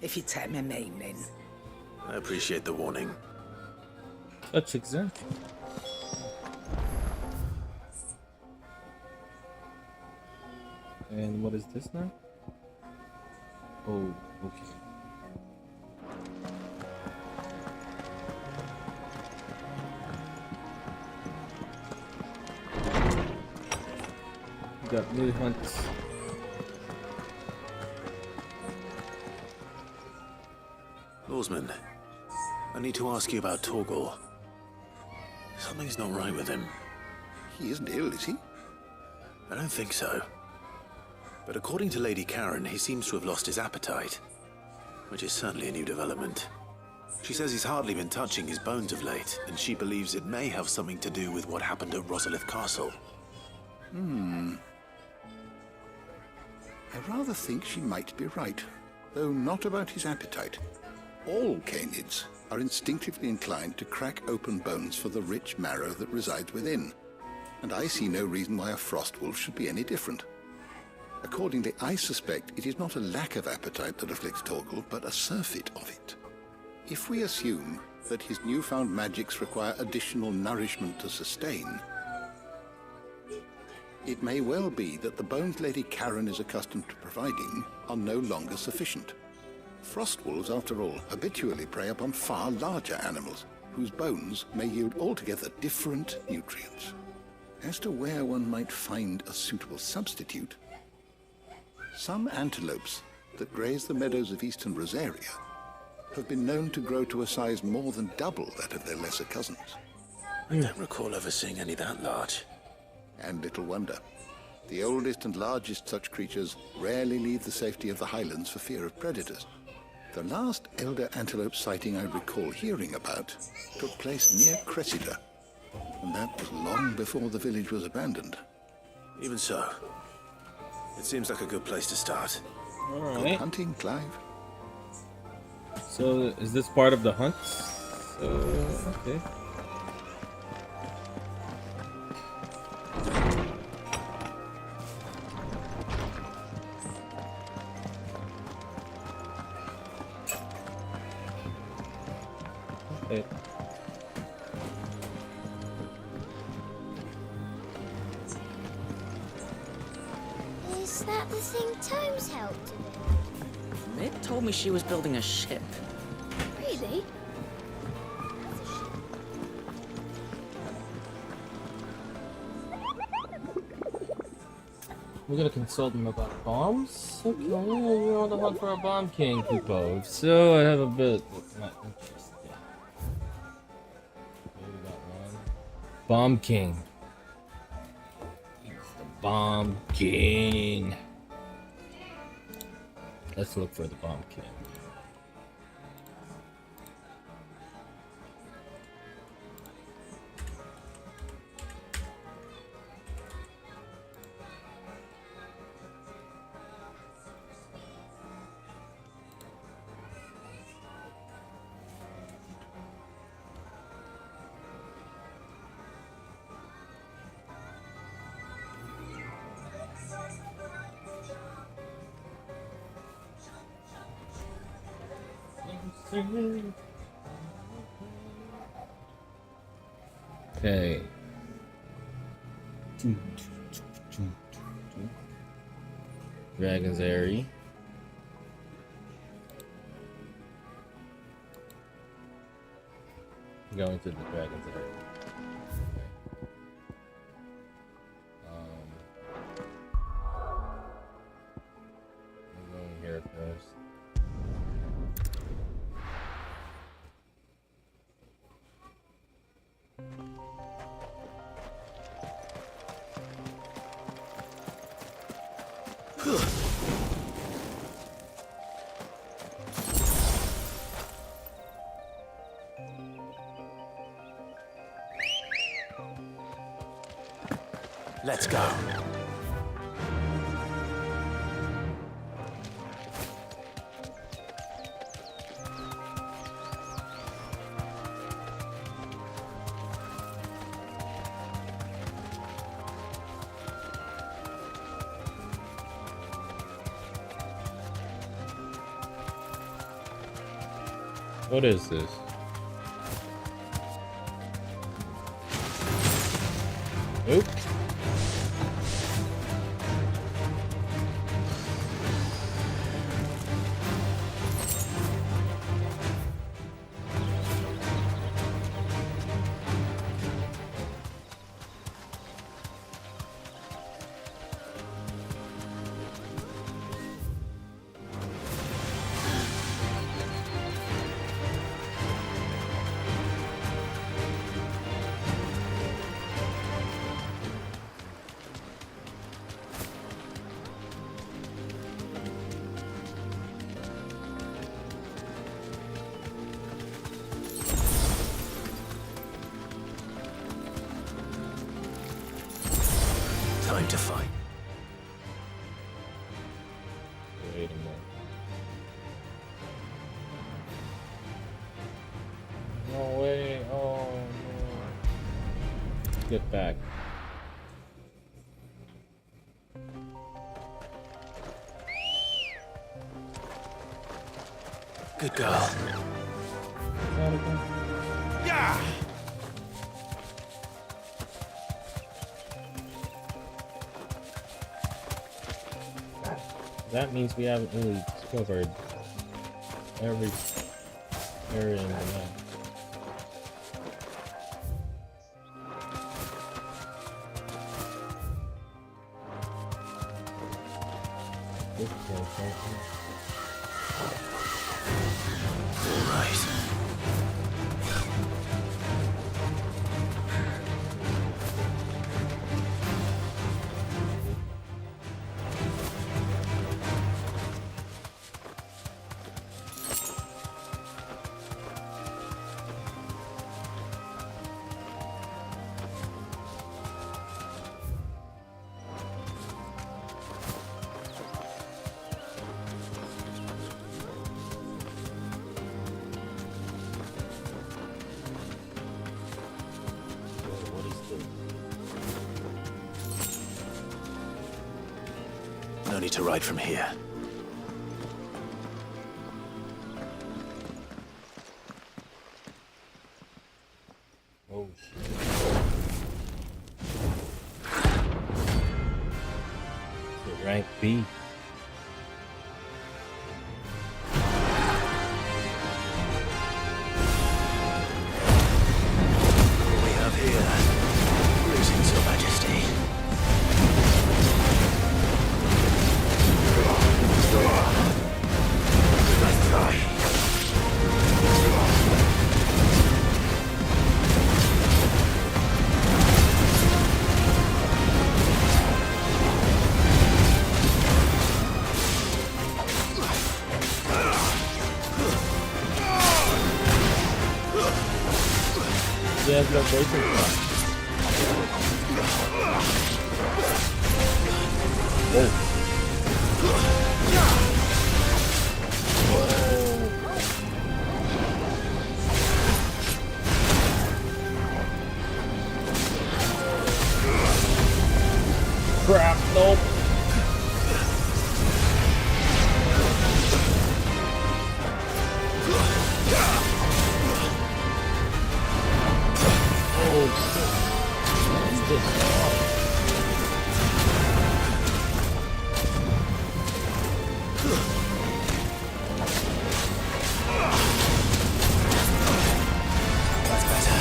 If you take my meaning. I appreciate the warning. Touch eccentric. And what is this now? Oh, okay. We got new hunts. Lawsman, I need to ask you about Torgal. Something's not right with him. He isn't ill, is he? I don't think so. But according to Lady Karen, he seems to have lost his appetite, which is certainly a new development. She says he's hardly been touching his bones of late, and she believes it may have something to do with what happened at Rosalith Castle. I rather think she might be right, though not about his appetite. All canids are instinctively inclined to crack open bones for the rich marrow that resides within, and I see no reason why a frost wolf should be any different. Accordingly, I suspect it is not a lack of appetite that afflicts Torgal, but a surfeit of it. If we assume that his newfound magics require additional nourishment to sustain, it may well be that the bones Lady Karen is accustomed to providing are no longer sufficient. Frost wolves, after all, habitually prey upon far larger animals, whose bones may yield altogether different nutrients. As to where one might find a suitable substitute, some antelopes that graze the meadows of eastern Rosaria have been known to grow to a size more than double that of their lesser cousins. I don't recall ever seeing any that large. And little wonder. The oldest and largest such creatures rarely leave the safety of the highlands for fear of predators. The last elder antelope sighting I recall hearing about took place near Cressida, and that was long before the village was abandoned. Even so, it seems like a good place to start. Good hunting, Clive. So, is this part of the hunts? Okay. Okay. Is that the thing Tomes helped with? Mick told me she was building a ship. Really? We're gonna consult him about bombs? Okay, you're on the hunt for a bomb king, Kupo. If so, I have a bit that's not interesting. Okay, we got one. Bomb king. It's the bomb king. Let's look for the bomb king. Okay. Dragon's Airy. Going to the Dragon's Airy. I'm going here first. Let's go. What is this? Oop. Time to fight. Wait a minute. No way. Oh no. Get back. Good girl. Yeah! That means we haven't really discovered every area in the map. This place right here. No need to ride from here. Oh shit. So rank B. What we have here, greetings, Your Majesty. Nice try. He has no breaking point. Crap, nope. Oh shit. What's this? That's better.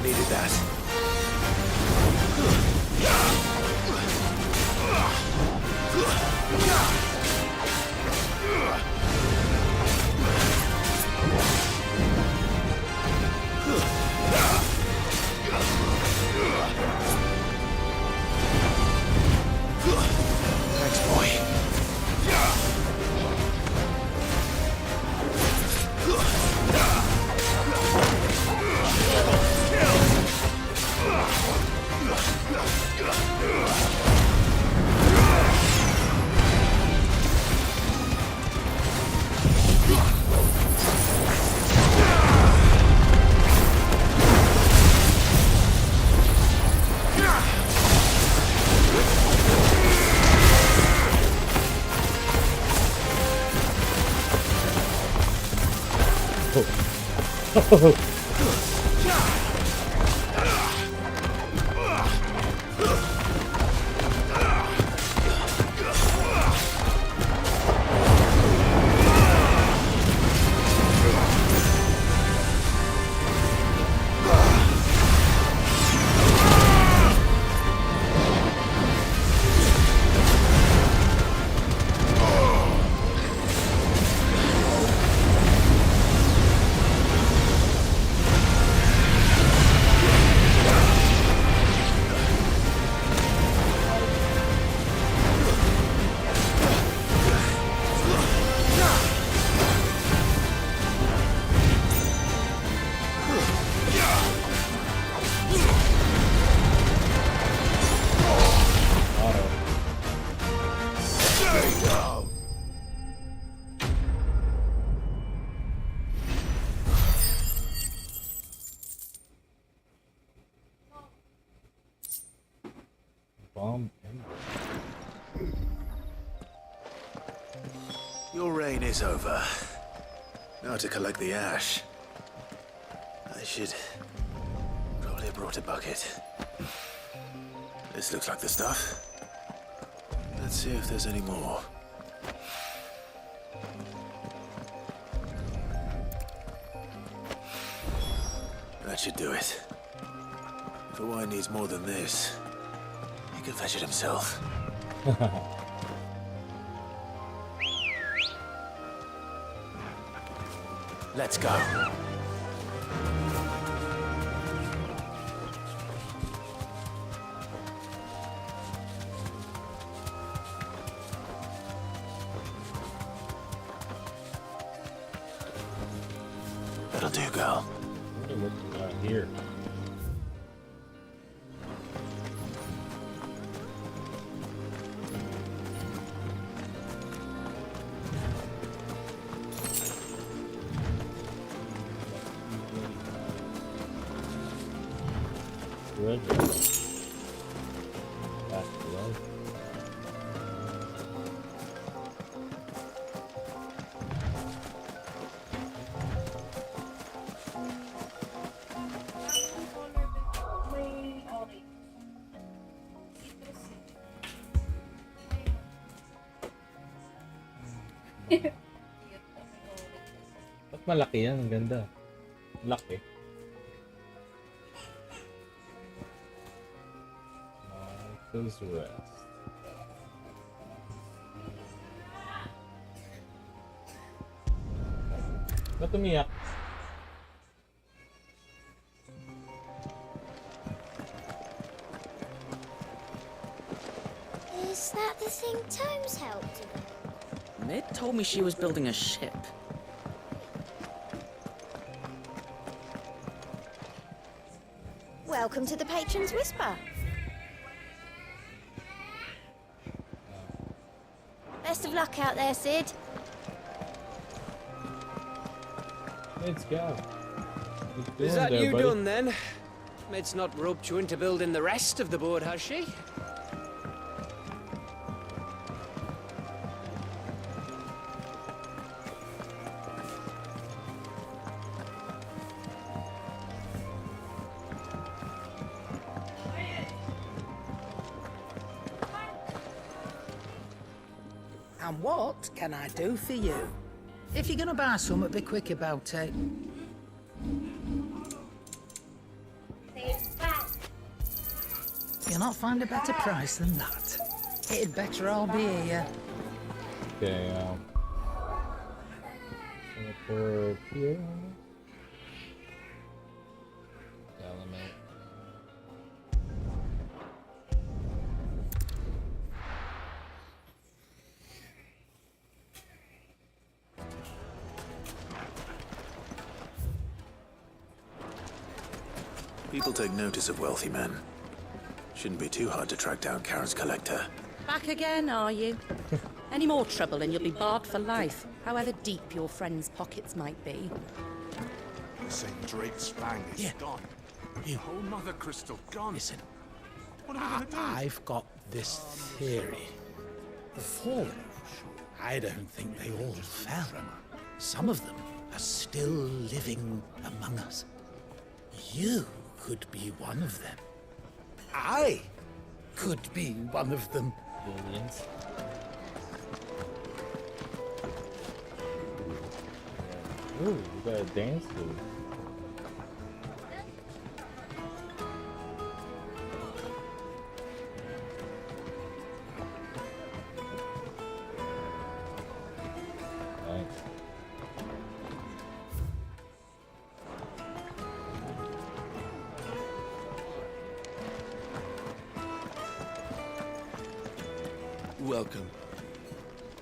needed that. Thanks, boy. Bomb. Your reign is over. Now to collect the ash. I should probably have brought a bucket. This looks like the stuff. Let's see if there's any more. That should do it. If Hawaii needs more than this, he can fetch it himself. Let's go. That'll do, girl. What am I looking at here? Back below. Ba't malaki yan? Ang ganda. Laki. Martha's Rest. Ba't umiyak? Is that the thing Tomes helped with? Mid told me she was building a ship. Welcome to the Patron's Whisper. Best of luck out there, Sid. Let's go. Is that you done then? Mid's not roped you into building the rest of the board, has she? And what can I do for you? If you're gonna buy something, be quick about it. You'll not find a better price than that. It'd better all be here. Okay, teleport here. Element. People take notice of wealthy men. Shouldn't be too hard to track down Karen's collector. Back again, are you? Any more trouble and you'll be barred for life, however deep your friend's pockets might be. The St. Drake's Fang is gone. The whole Mother Crystal gone. Listen, What are we gonna do? I've got this theory. The Fallen, I don't think they all fell. Some of them are still living among us. You could be one of them. I could be one of them. Aliens. Ooh, we got a dance move. Welcome.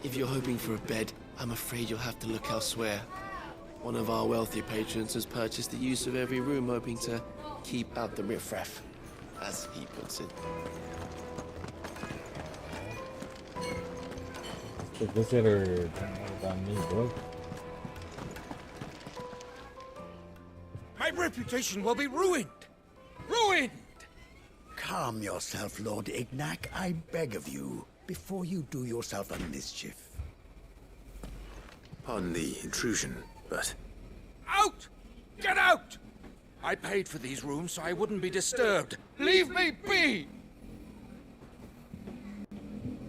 If you're hoping for a bed, I'm afraid you'll have to look elsewhere. One of our wealthier patrons has purchased the use of every room, hoping to keep out the riffraff, as he puts it. The visitor don't know about me, bro. My reputation will be ruined! Ruined! Calm yourself, Lord Ignac, I beg of you, before you do yourself a mischief. Pardon the intrusion, but... Out! Get out! I paid for these rooms so I wouldn't be disturbed. Leave me be!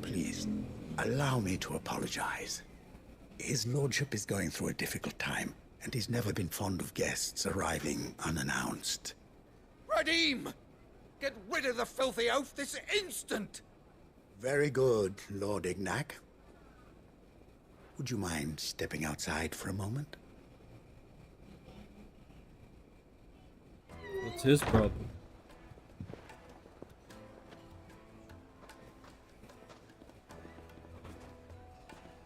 Please, allow me to apologize. His lordship is going through a difficult time, and he's never been fond of guests arriving unannounced. Radim! Get rid of the filthy oaf this instant! Very good, Lord Ignac. Would you mind stepping outside for a moment? What's his problem?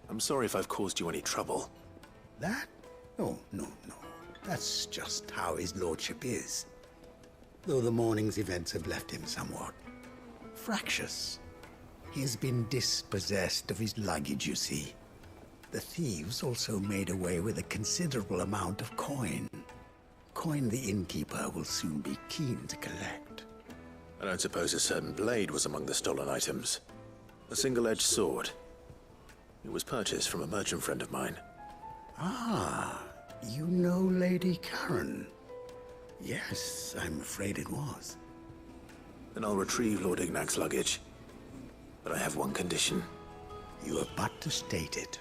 I'm sorry if I've caused you any trouble. That? Oh, no. That's just how his lordship is. Though the morning's events have left him somewhat fractious. He has been dispossessed of his luggage, you see. The thieves also made away with a considerable amount of coin. Coin the innkeeper will soon be keen to collect. I don't suppose a certain blade was among the stolen items. A single-edged sword. It was purchased from a merchant friend of mine. Ah, you know Lady Karen. Yes, I'm afraid it was. Then I'll retrieve Lord Ignac's luggage. But I have one condition. You have but to state it.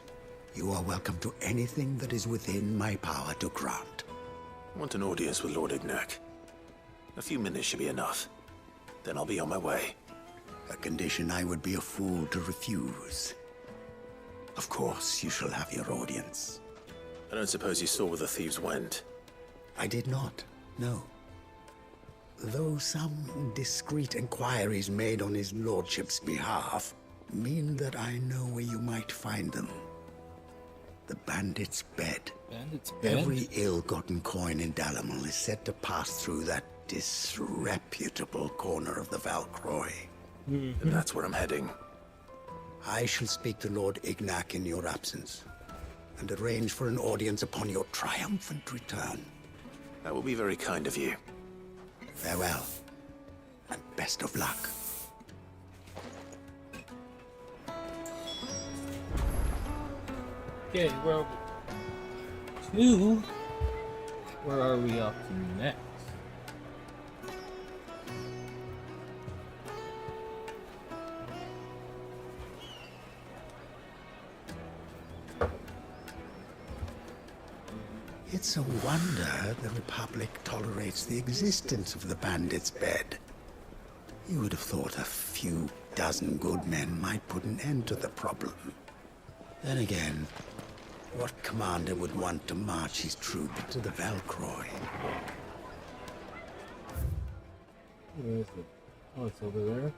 You are welcome to anything that is within my power to grant. I want an audience with Lord Ignac. A few minutes should be enough. Then I'll be on my way. A condition I would be a fool to refuse. Of course, you shall have your audience. I don't suppose you saw where the thieves went. I did not, no. Though some discreet inquiries made on his lordship's behalf mean that I know where you might find them. The bandit's bed. Bandit's bed? Every ill-gotten coin in Dalamul is said to pass through that disreputable corner of the Valcroy. And that's where I'm heading. I shall speak to Lord Ignac in your absence, and arrange for an audience upon your triumphant return. That will be very kind of you. Farewell, and best of luck. Okay, well, where are we up to next? It's a wonder the Republic tolerates the existence of the bandit's bed. You would have thought a few dozen good men might put an end to the problem. Then again, what commander would want to march his troop to the Velcroy? Where is it? Oh, it's over there?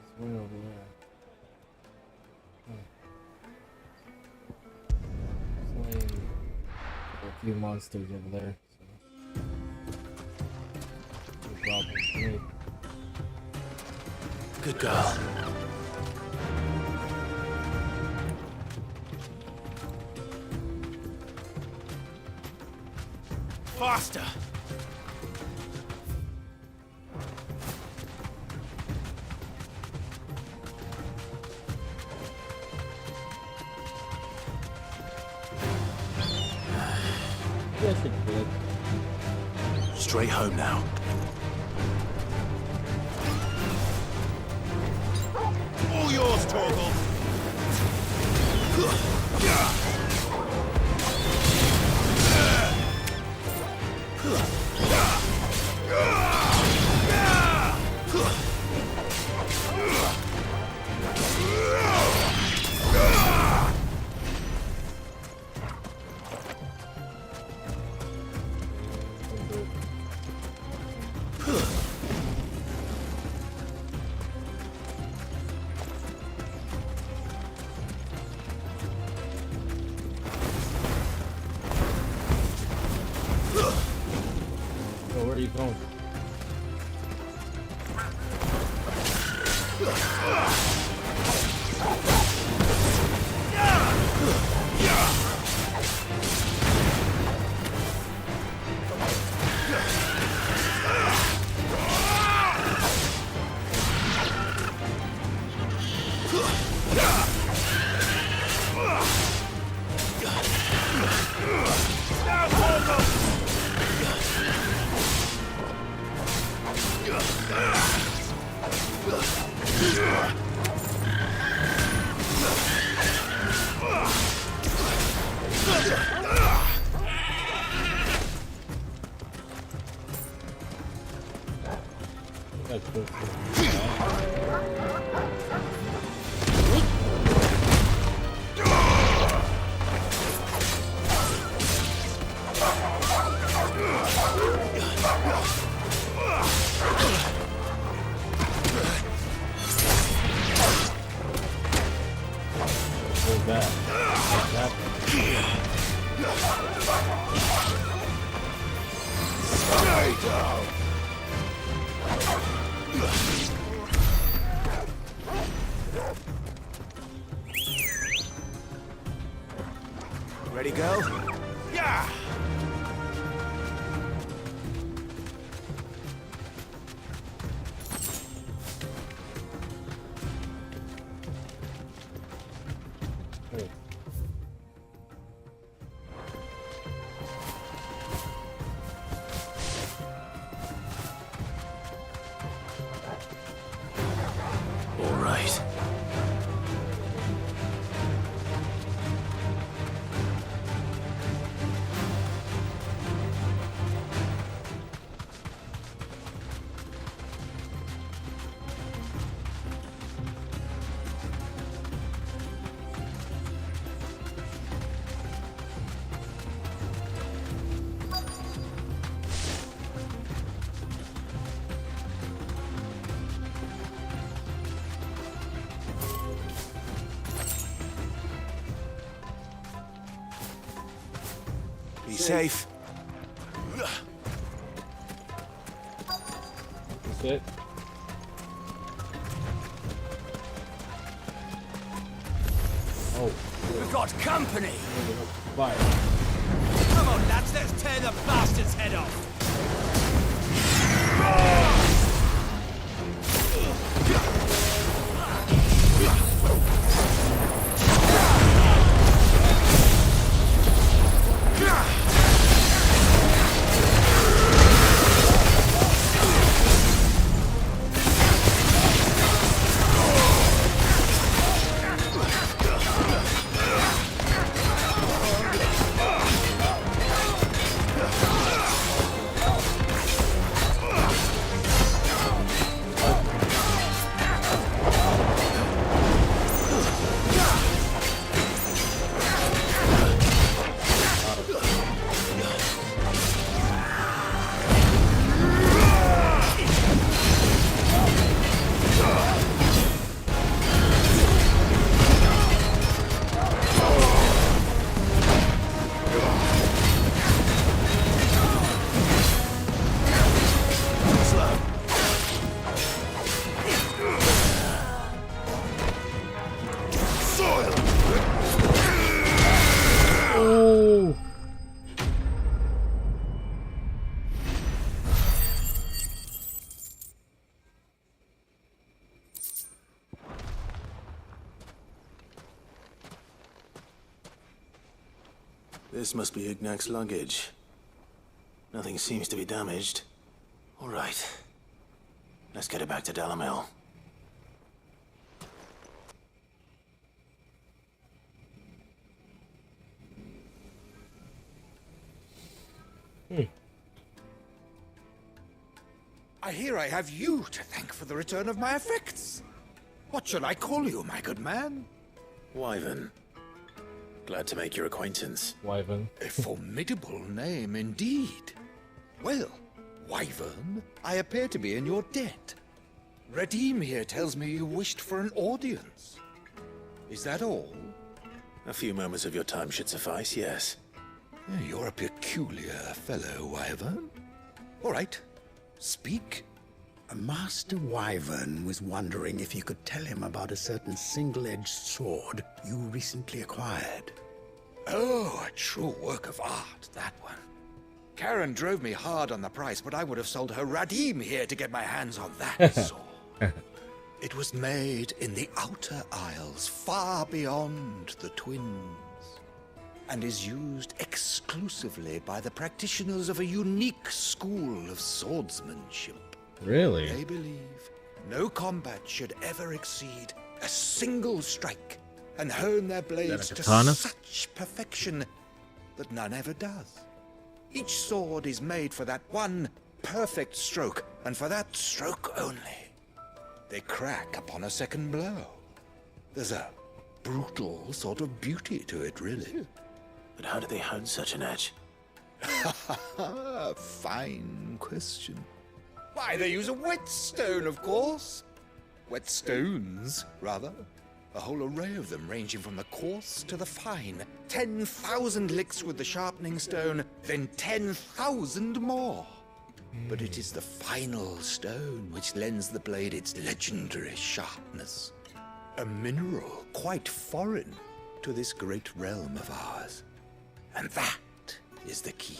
It's way over there. There's only a few monsters over there, so no problem for me. Good girl. Faster! Yes, it's good. Straight home now. All yours, Torgal! Oh, where are you going? That's good. What's that? What's Stay down! Ready, girl? Yeah! Hey. All right. Be safe. That's it. Oh. We've got company! Fire. Come on, lads, let's tear the bastard's head off! This must be Ignac's luggage. Nothing seems to be damaged. All right. Let's get it back to Dalamel. I hear I have you to thank for the return of my effects. What shall I call you, my good man? Wyvern. Glad to make your acquaintance. Wyvern. A formidable name indeed. Well, Wyvern, I appear to be in your debt. Redeem here tells me you wished for an audience. Is that all? A few moments of your time should suffice, yes. You're a peculiar fellow, Wyvern. All right, speak. Master Wyvern was wondering if you could tell him about a certain single-edged sword you recently acquired. Oh, a true work of art, that one. Karen drove me hard on the price, but I would have sold her Radim here to get my hands on that sword. It was made in the Outer Isles, far beyond the Twins, and is used exclusively by the practitioners of a unique school of swordsmanship. Really? They believe no combat should ever exceed a single strike and hone their blades to such perfection that none ever does. Each sword is made for that one perfect stroke, and for that stroke only. They crack upon a second blow. There's a brutal sort of beauty to it, really. But how do they hone such an edge? Fine question. Why, they use a whetstone, of course. Whetstones, rather. A whole array of them, ranging from the coarse to the fine. 10,000 licks with the sharpening stone, then 10,000 more. But it is the final stone which lends the blade its legendary sharpness. A mineral quite foreign to this great realm of ours. And that is the key.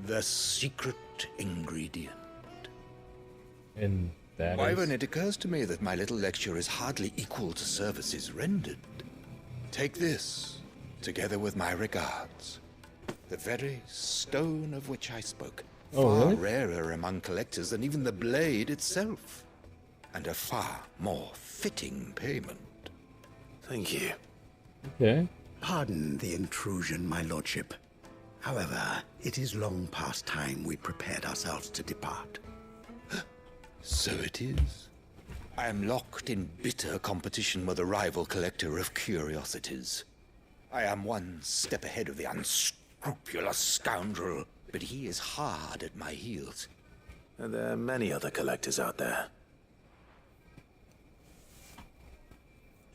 The secret ingredient. And that Wyvern, it occurs to me that my little lecture is hardly equal to services rendered. Take this, together with my regards. The very stone of which I spoke. Far rarer among collectors than even the blade itself. And a far more fitting payment. Thank you. Okay. Pardon the intrusion, my lordship. However, it is long past time we prepared ourselves to depart. So it is. I am locked in bitter competition with a rival collector of curiosities. I am one step ahead of the unscrupulous scoundrel, but he is hard at my heels. And there are many other collectors out there.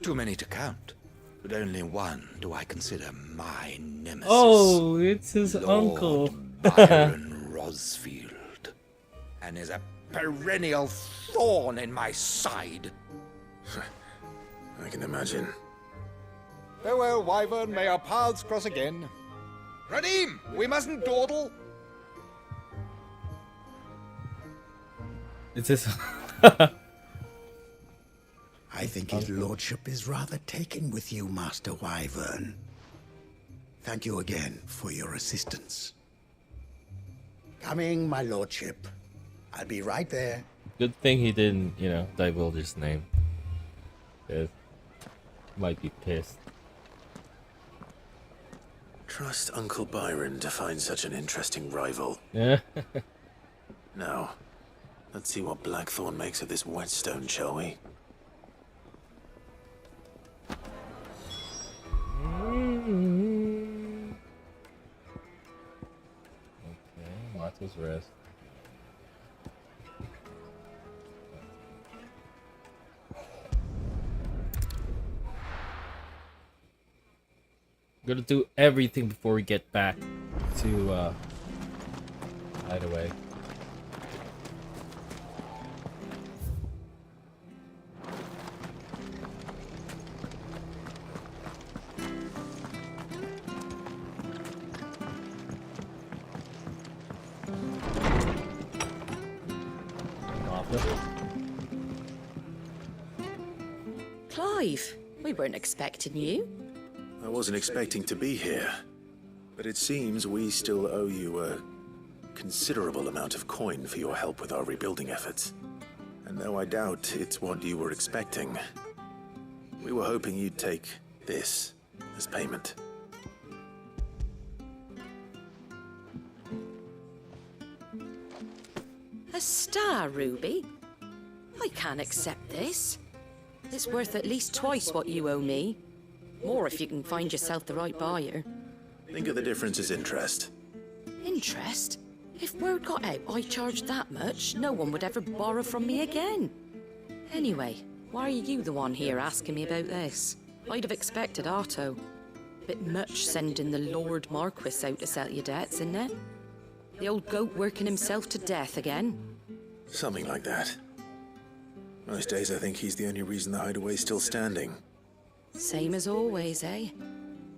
Too many to count, but only one do I consider my nemesis. Oh, it's his Lord uncle. Byron Rosfield. And is a perennial thorn in my side. I can imagine. Farewell, Wyvern. May our paths cross again. Radim, we mustn't dawdle. It's his. I think his lordship is rather taken with you, Master Wyvern. Thank you again for your assistance. Coming, my lordship. I'll be right there. Good thing he didn't, divulge his name. He might be pissed. Trust Uncle Byron to find such an interesting rival. Yeah. Now, let's see what Blackthorn makes of this whetstone, shall we? Okay, Mato's rest. Gotta do everything before we get back to Hideaway. Clive, we weren't expecting you. I wasn't expecting to be here. But it seems we still owe you a considerable amount of coin for your help with our rebuilding efforts. And though I doubt it's what you were expecting, we were hoping you'd take this as payment. A star ruby? I can't accept this. It's worth at least twice what you owe me. More if you can find yourself the right buyer. Think of the difference as interest. Interest? If word got out I charged that much, no one would ever borrow from me again. Anyway, why are you the one here asking me about this? I'd have expected Otto. Bit much sending the Lord Marquis out to settle your debts, isn't it? The old goat working himself to death again? Something like that. Most days I think he's the only reason the hideaway's still standing. Same as always, eh?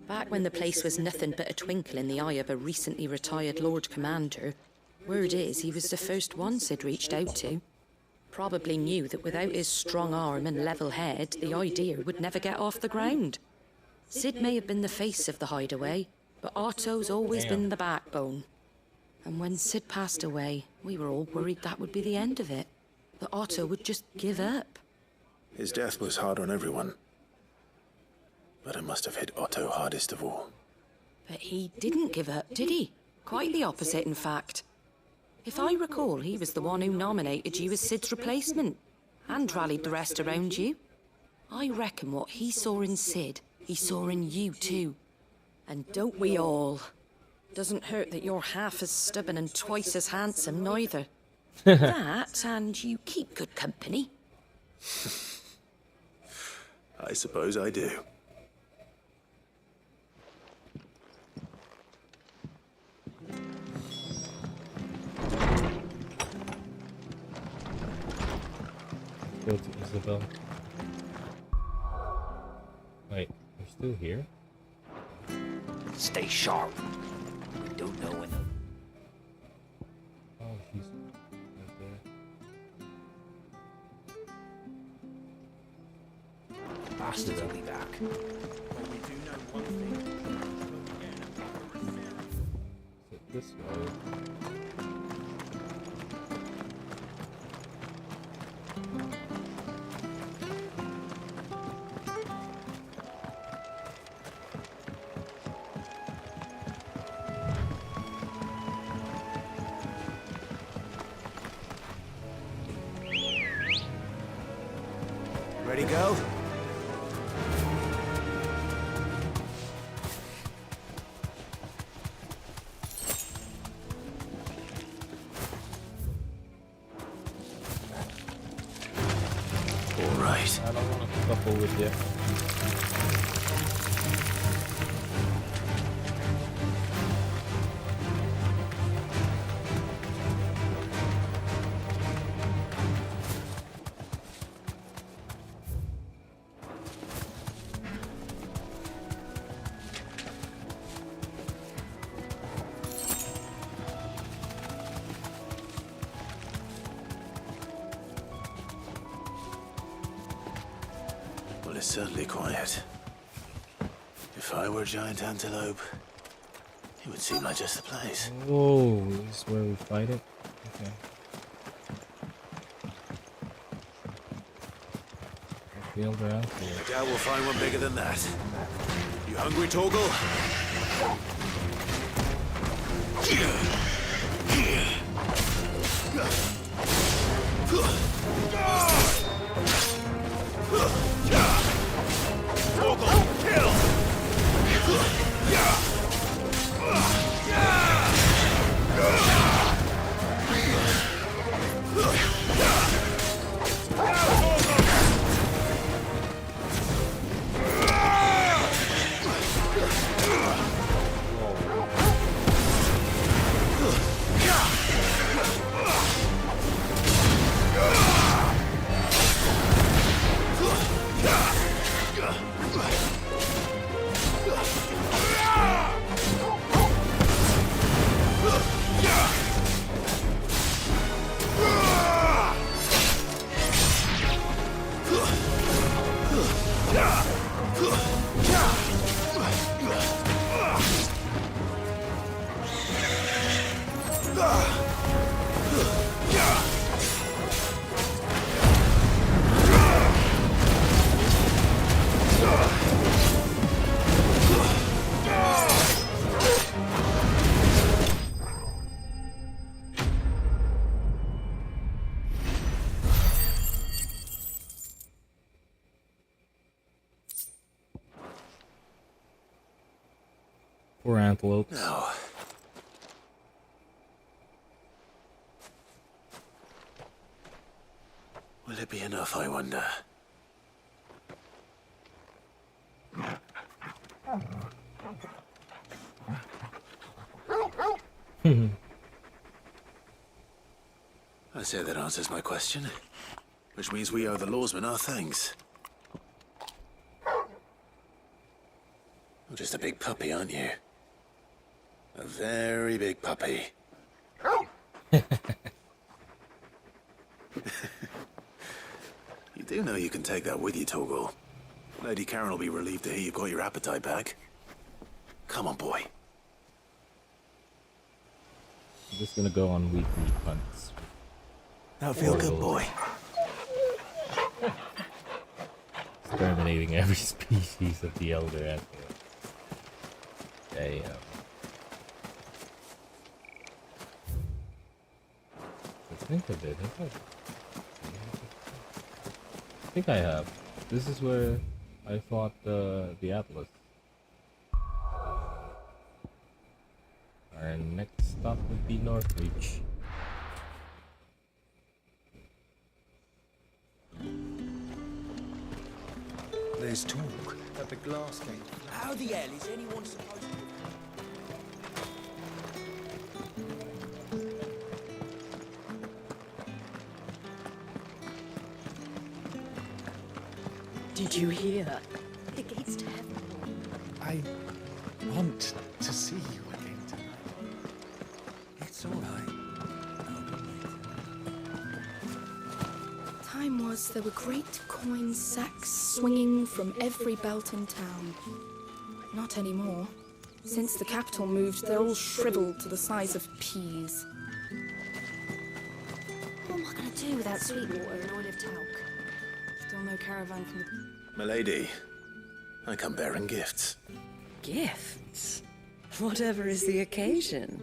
Back when the place was nothing but a twinkle in the eye of a recently retired Lord Commander, word is he was the first one Sid reached out to. Probably knew that without his strong arm and level head, the idea would never get off the ground. Sid may have been the face of the hideaway, but Otto's always been the backbone. And when Sid passed away, we were all worried that would be the end of it. That Otto would just give up. His death was hard on everyone. But it must have hit Otto hardest of all. But he didn't give up, did he? Quite the opposite, in fact. If I recall, he was the one who nominated you as Sid's replacement, and rallied the rest around you. I reckon what he saw in Sid, he saw in you too. And don't we all? Doesn't hurt that you're half as stubborn and twice as handsome, neither. That, and you keep good company. I suppose I do. Go to Isabel. Wait, we're still here? Stay sharp. We don't know when. Oh, she's right there. Bastards will be back. We do know one thing. Is it this way? Ready, go? All right. I don't want to couple with you. Well, it's certainly quiet. If I were a giant antelope, it would seem like just the place. Oh, this is where we fight it? Okay. Field around here. I doubt we'll find one bigger than that. You hungry, Torgal? Torgal, kill! Poor antelopes. Now, will it be enough, I wonder? I say that answers my question, which means we owe the lawsman our thanks. You're just a big puppy, aren't you? A very big puppy. You do know you can take that with you, Torgal. Lady Karen will be relieved to hear you've got your appetite back. Come on, boy. I'm just gonna go on weekly hunts. Now feel good, boy. Exterminating every species of the elder antelope. Damn. Let's think of it. I think I have. This is where I fought the Atlas. Our next stop would be Northreach. There's talk at the glass gate. How the hell is anyone supposed to... Did you hear? The gates to heaven. I want to see you again tonight. It's all right. Time was there were great coin sacks swinging from every belt in town. Not anymore. Since the capital moved, they're all shriveled to the size of peas. What am I going to do without Sweetwater and oil of talc? Still no caravan from the... Milady, I come bearing gifts. Gifts? Whatever is the occasion.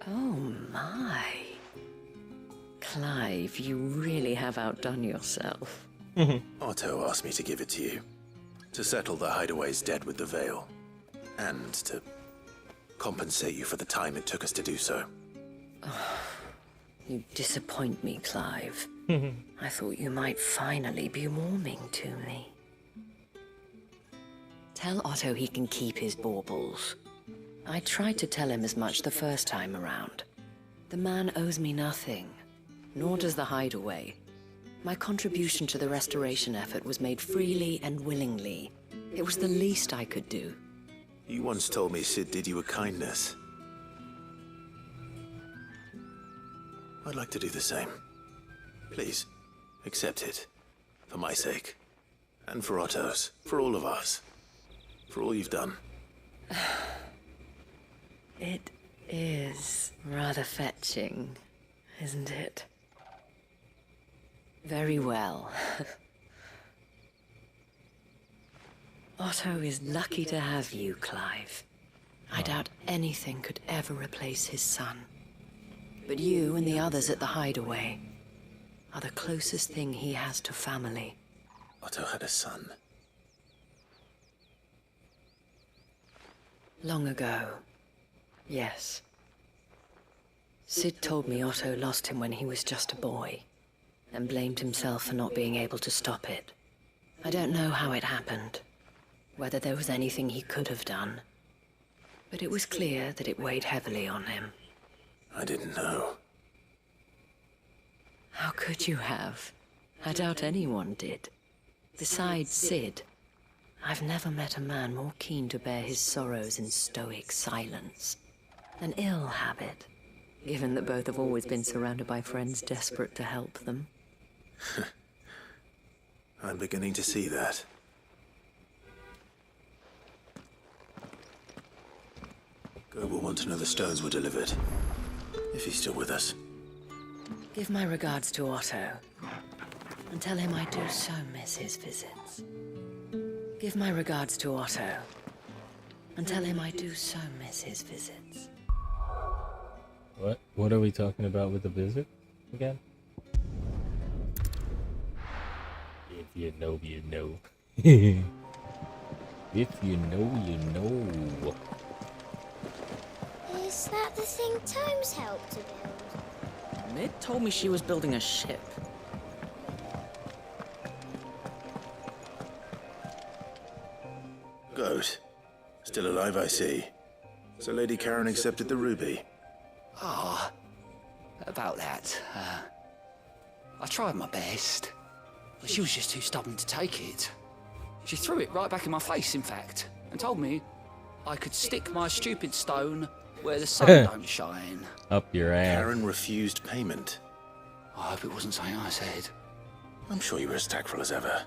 Oh my. Clive, you really have outdone yourself. Otto asked me to give it to you. To settle the hideaway's debt with the Veil. And to compensate you for the time it took us to do so. You disappoint me, Clive. I thought you might finally be warming to me. Tell Otto he can keep his baubles. I tried to tell him as much the first time around. The man owes me nothing, nor does the hideaway. My contribution to the restoration effort was made freely and willingly. It was the least I could do. You once told me Sid did you a kindness. I'd like to do the same. Please, accept it. For my sake. And for Otto's. For all of us. For all you've done. It is rather fetching, isn't it? Very well. Otto is lucky to have you, Clive. I doubt anything could ever replace his son. But you and the others at the hideaway are the closest thing he has to family. Otto had a son. Long ago, yes. Sid told me Otto lost him when he was just a boy, and blamed himself for not being able to stop it. I don't know how it happened, whether there was anything he could have done, but it was clear that it weighed heavily on him. I didn't know. How could you have? I doubt anyone did. Besides Sid, I've never met a man more keen to bear his sorrows in stoic silence. An ill habit, given that both have always been surrounded by friends desperate to help them. I'm beginning to see that. Go will want to know the stones were delivered. If he's still with us. Give my regards to Otto, and tell him I do so miss his visits. Give my regards to Otto, and tell him I do so miss his visits. What are we talking about with the visit again? you know, you know. If you know, you know. Is that the thing Tomes helped to build? Mid told me she was building a ship. Goat. Still alive, I see. So Lady Karen accepted the ruby. Ah, about that. I tried my best, but she was just too stubborn to take it. She threw it right back in my face, in fact, and told me I could stick my stupid stone where the sun don't shine. Up your ass. Karen refused payment. I hope it wasn't something I said. I'm sure you were as tactful as ever.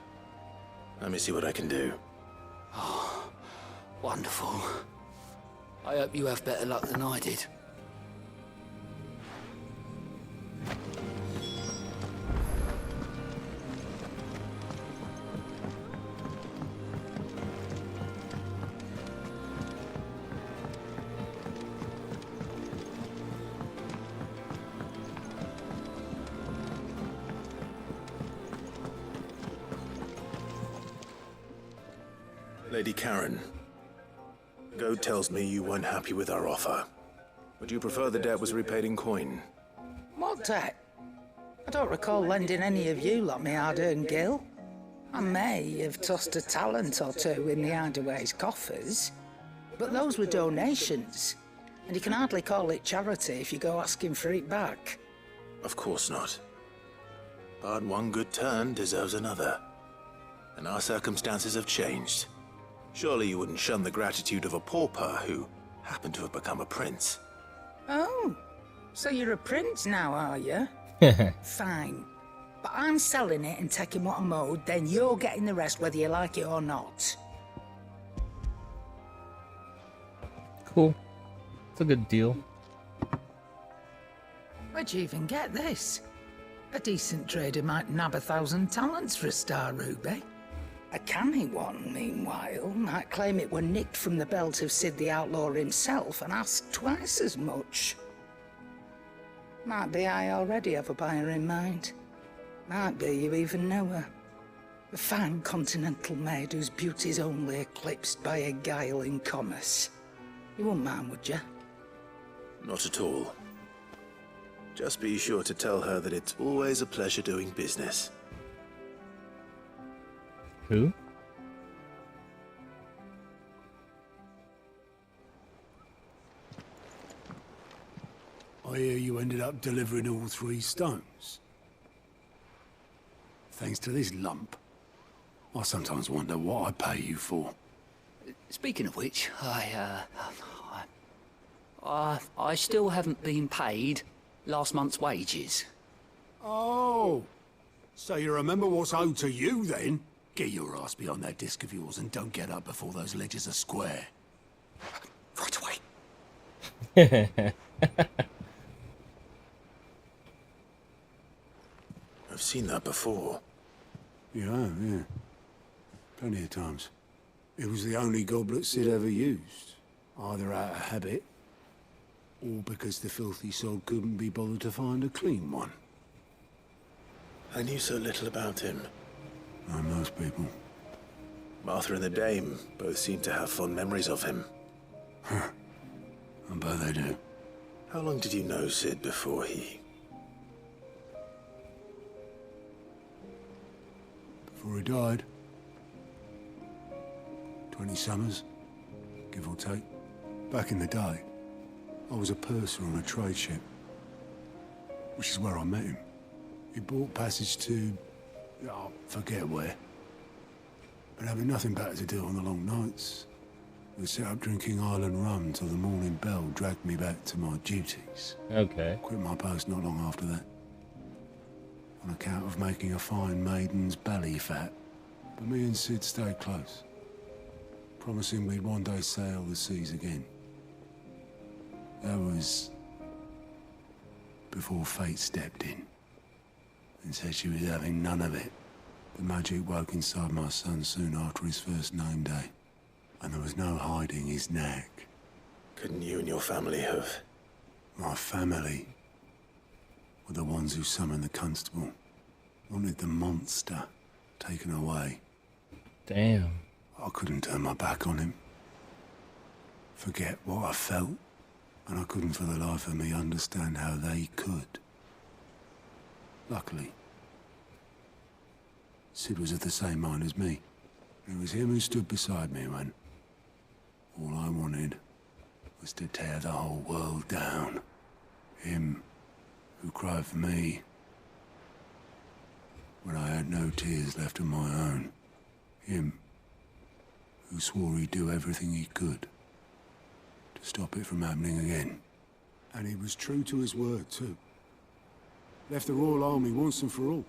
Let me see what I can do. Oh, wonderful. I hope you have better luck than I did. Lady Karen, Goat tells me you weren't happy with our offer. Would you prefer the debt was repaid in coin? What debt? I don't recall lending any of you like me hard-earned gil. I may have tossed a talent or two in the hideaway's coffers, but those were donations, and you can hardly call it charity if you go asking for it back. Of course not. But one good turn deserves another. And our circumstances have changed. Surely you wouldn't shun the gratitude of a pauper who happened to have become a prince. Oh, so you're a prince now, are you? Fine. But I'm selling it and taking what I'm owed, then you're getting the rest whether you like it or not. Cool. It's a good deal. Where'd you even get this? A decent trader might nab 1,000 talents for a star ruby. A canny one, meanwhile, might claim it were nicked from the belt of Sid the Outlaw himself and ask twice as much. Might be I already have a buyer in mind. Might be you even know her. A fine continental maid whose beauty's only eclipsed by a guile in commerce. You wouldn't mind, would you? Not at all. Just be sure to tell her that it's always a pleasure doing business. Who? I hear you ended up delivering all 3 stones. Thanks to this lump. I sometimes wonder what I pay you for. Speaking of which, I still haven't been paid last month's wages. Oh, so you remember what's owed to you then? Get your ass behind that disc of yours and don't get up before those ledgers are square. Right away. I've seen that before. Yeah. Plenty of times. It was the only goblet Sid ever used. Either out of habit, or because the filthy sod couldn't be bothered to find a clean one. I knew so little about him. Like most people. Martha and the Dame both seem to have fond memories of him. I bet they do. How long did you know Sid before he... Before he died. 20 summers, give or take. Back in the day, I was a purser on a trade ship. Which is where I met him. He bought passage to... I forget where. But having nothing better to do on the long nights, we set up drinking island rum till the morning bell dragged me back to my duties. Okay. Quit my post not long after that. On account of making a fine maiden's belly fat. But me and Sid stayed close. Promising we'd one day sail the seas again. That was... before fate stepped in. And said she was having none of it. The magic woke inside my son soon after his first name day. And there was no hiding his knack. Couldn't you and your family have... My family were the ones who summoned the constable. Wanted the monster taken away. Damn. I couldn't turn my back on him. Forget what I felt, and I couldn't for the life of me understand how they could. Luckily, Sid was of the same mind as me. It was him who stood beside me when all I wanted was to tear the whole world down. Him who cried for me when I had no tears left of my own. Him who swore he'd do everything he could to stop it from happening again. And he was true to his word, too. Left the Royal Army once and for all.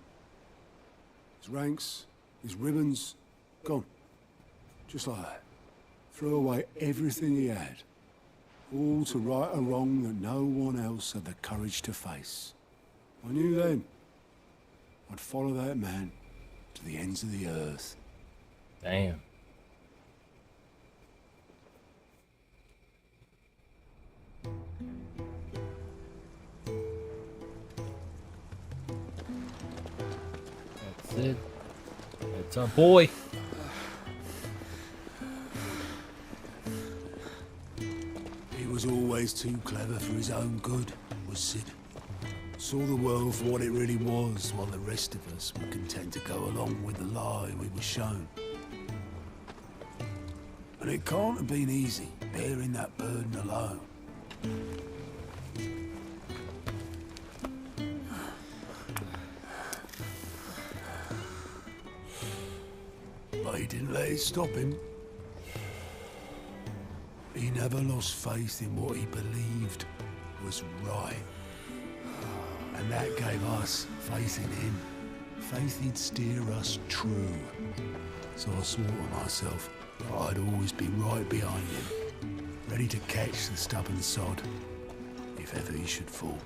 His ranks, his ribbons, gone. Just like that. Threw away everything he had. All to right a wrong that no one else had the courage to face. I knew then I'd follow that man to the ends of the earth. Damn. That's it. That's our boy. He was always too clever for his own good, was Sid. Saw the world for what it really was, while the rest of us were content to go along with the lie we were shown. And it can't have been easy, bearing that burden alone. But he didn't let it stop him. He never lost faith in what he believed was right. And that gave us faith in him. Faith he'd steer us true. So I swore to myself that I'd always be right behind him, ready to catch the stubborn sod, if ever he should fall.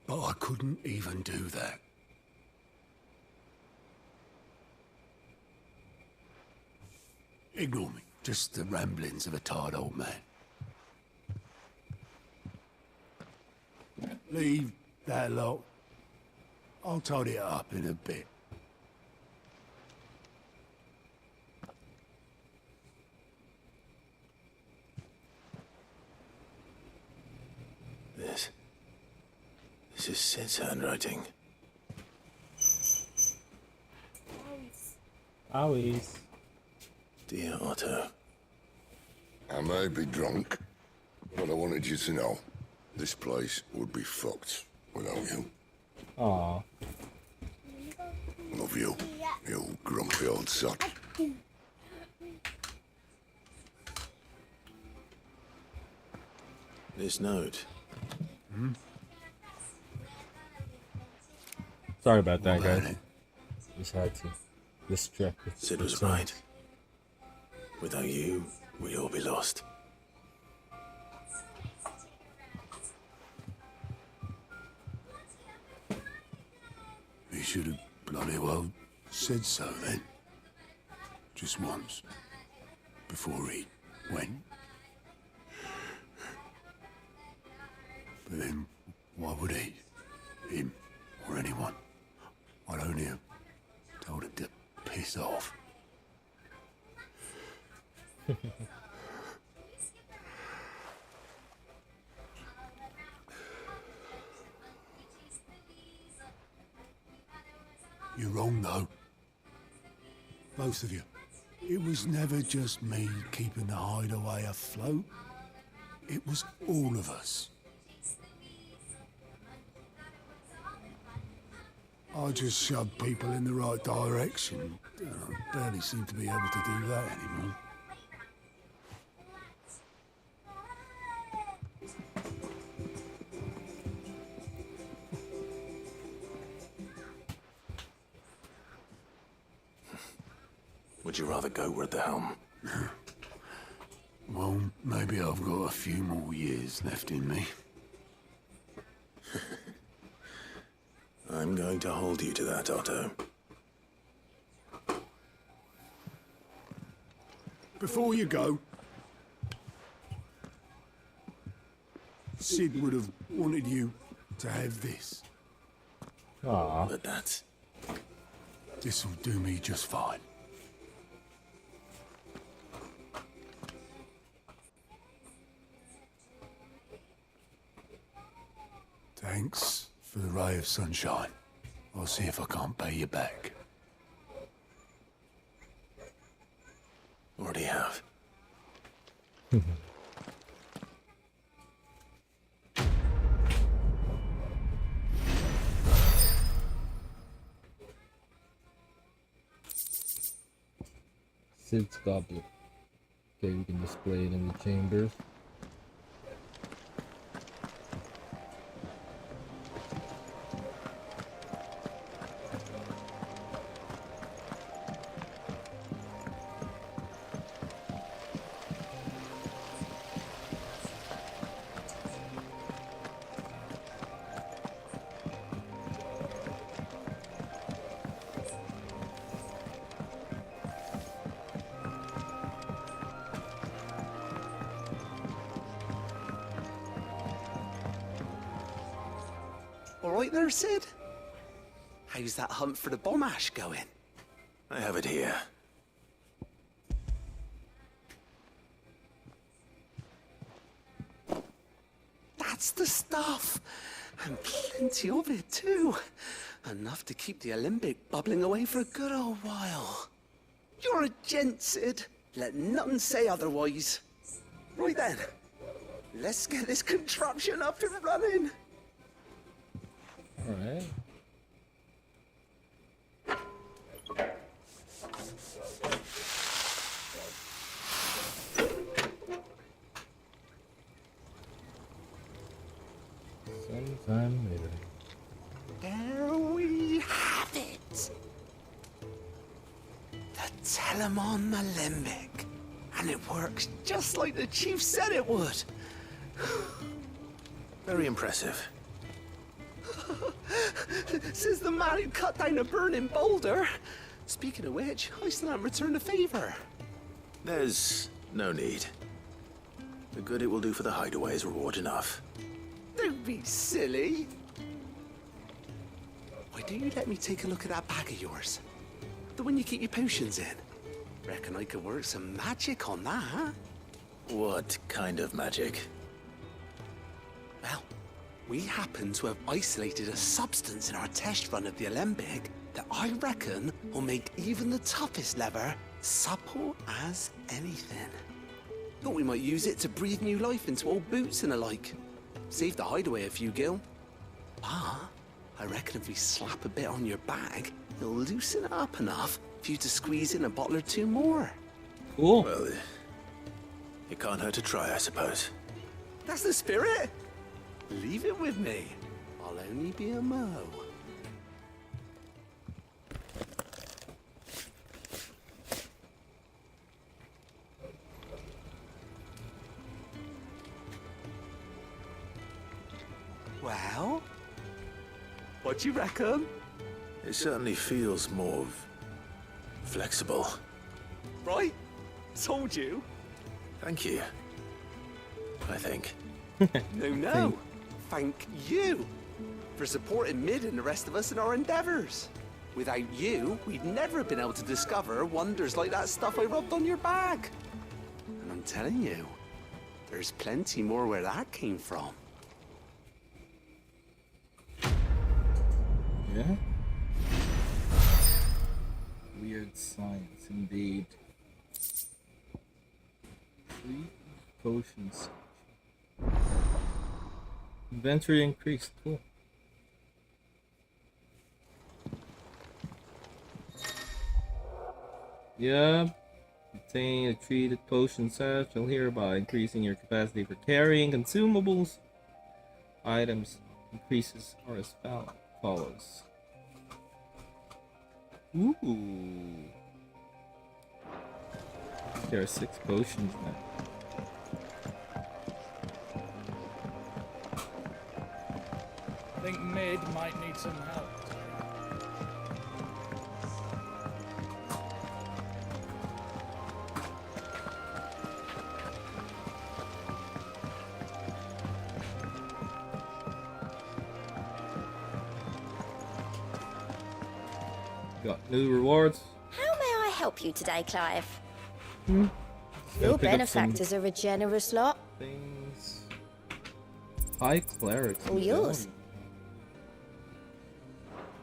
But I couldn't even do that. Ignore me. Just the ramblings of a tired old man. Leave that lot. I'll tidy it up in a bit. This is Sid's handwriting. Always. Dear Otto. I may be drunk, but I wanted you to know this place would be fucked without you. Aww. Love you, you grumpy old sod. This note. Sorry about that, guys. Just had to distract. Sid was right. Without you, we'd all be lost. He should have bloody well said so then. Just once. Before he went. But then, why would he? Him, or anyone? I'd only have told him to piss off. You're wrong, though. Both of you. It was never just me keeping the hideaway afloat. It was all of us. I just shoved people in the right direction. I barely seem to be able to do that anymore. Would you rather go at the helm? Well, maybe I've got a few more years left in me. I'm going to hold you to that, Otto. Before you go, Sid would have wanted you to have this. Aw. But that's... This'll do me just fine. Thanks for the ray of sunshine. I'll see if I can't pay you back. Already have. Sid's goblet. Okay, we can display it in the chambers. All right there, Sid? How's that hunt for the bomb ash going? I have it here. That's the stuff! And plenty of it, too. Enough to keep the Alembic bubbling away for a good old while. You're a gent, Sid. Let nothing say otherwise. Right then. Let's get this contraption up and running. Alright. Sometime later. There we have it. The Telemon Alembic. And it works just like the chief said it would. Very impressive. Says the man who cut down a burning boulder. Speaking of which, I still haven't returned the favor. There's no need. The good it will do for the hideaway is reward enough. Don't be silly. Why don't you let me take a look at that bag of yours? The one you keep your potions in. Reckon I could work some magic on that. What kind of magic? Well, we happen to have isolated a substance in our test run of the Alembic that I reckon will make even the toughest lever supple as anything. Thought we might use it to breathe new life into old boots and the like. Save the hideaway a few gil. Ah, I reckon if we slap a bit on your bag, it'll loosen it up enough for you to squeeze in a bottle or two more. Cool. Well, it can't hurt to try, I suppose. That's the spirit. Leave it with me. I'll only be a mo. Well, what do you reckon? It certainly feels more flexible. Right? Told you. Thank you. I think. No. Thank you for supporting Mid and the rest of us in our endeavors. Without you, we'd never have been able to discover wonders like that stuff I rubbed on your bag. And I'm telling you, there's plenty more where that came from. Yeah? Weird science, indeed. 3 potions. Inventory increased. Cool. Yeah. Obtain a treated potion satchel here by increasing your capacity for carrying consumables. Items increases are as follows. Ooh. There are 6 potions now. I think Mid might need some help. Got new rewards. How may I help you today, Clive? Hmm. Your Pick up some benefactors are a generous lot. things. High clarity. All yours.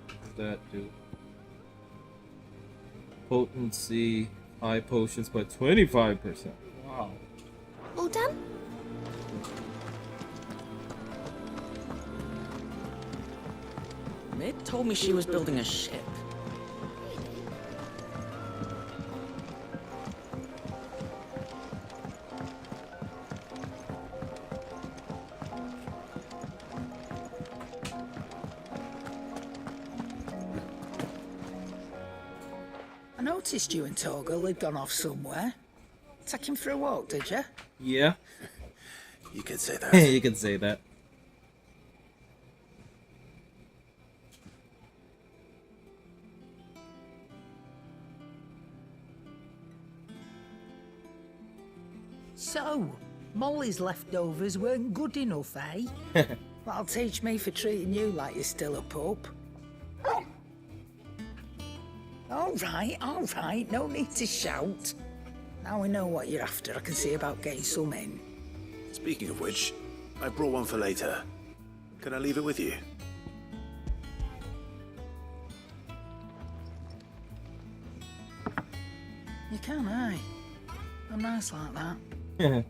What's that do? Potency, high potions by 25%. Wow. All done? Mid told me she was building a ship. I noticed you and Torgal had gone off somewhere. Take him for a walk, did you? Yeah. You could say that. You could say that. So, Molly's leftovers weren't good enough, eh? That'll teach me for treating you like you're still a pup. All right, no need to shout. Now we know what you're after, I can see about getting some in. Speaking of which, I brought one for later. Can I leave it with you? You can, eh? I'm nice like that.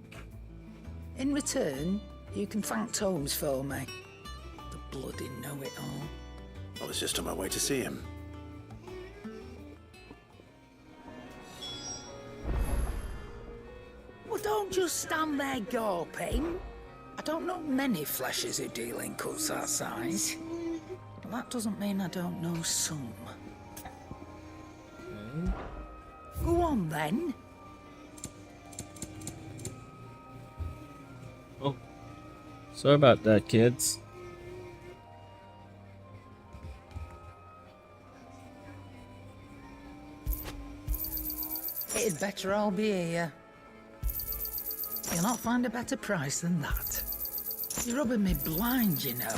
In return, you can thank Tomes for me. The bloody know-it-all. I was just on my way to see him. Well, don't just stand there gawping. I don't know many fleshers who deal in cuts that size. But that doesn't mean I don't know some. Go on, then. Oh. Sorry about that, kids. It'd better all be here. You'll not find a better price than that. You're rubbing me blind, you know.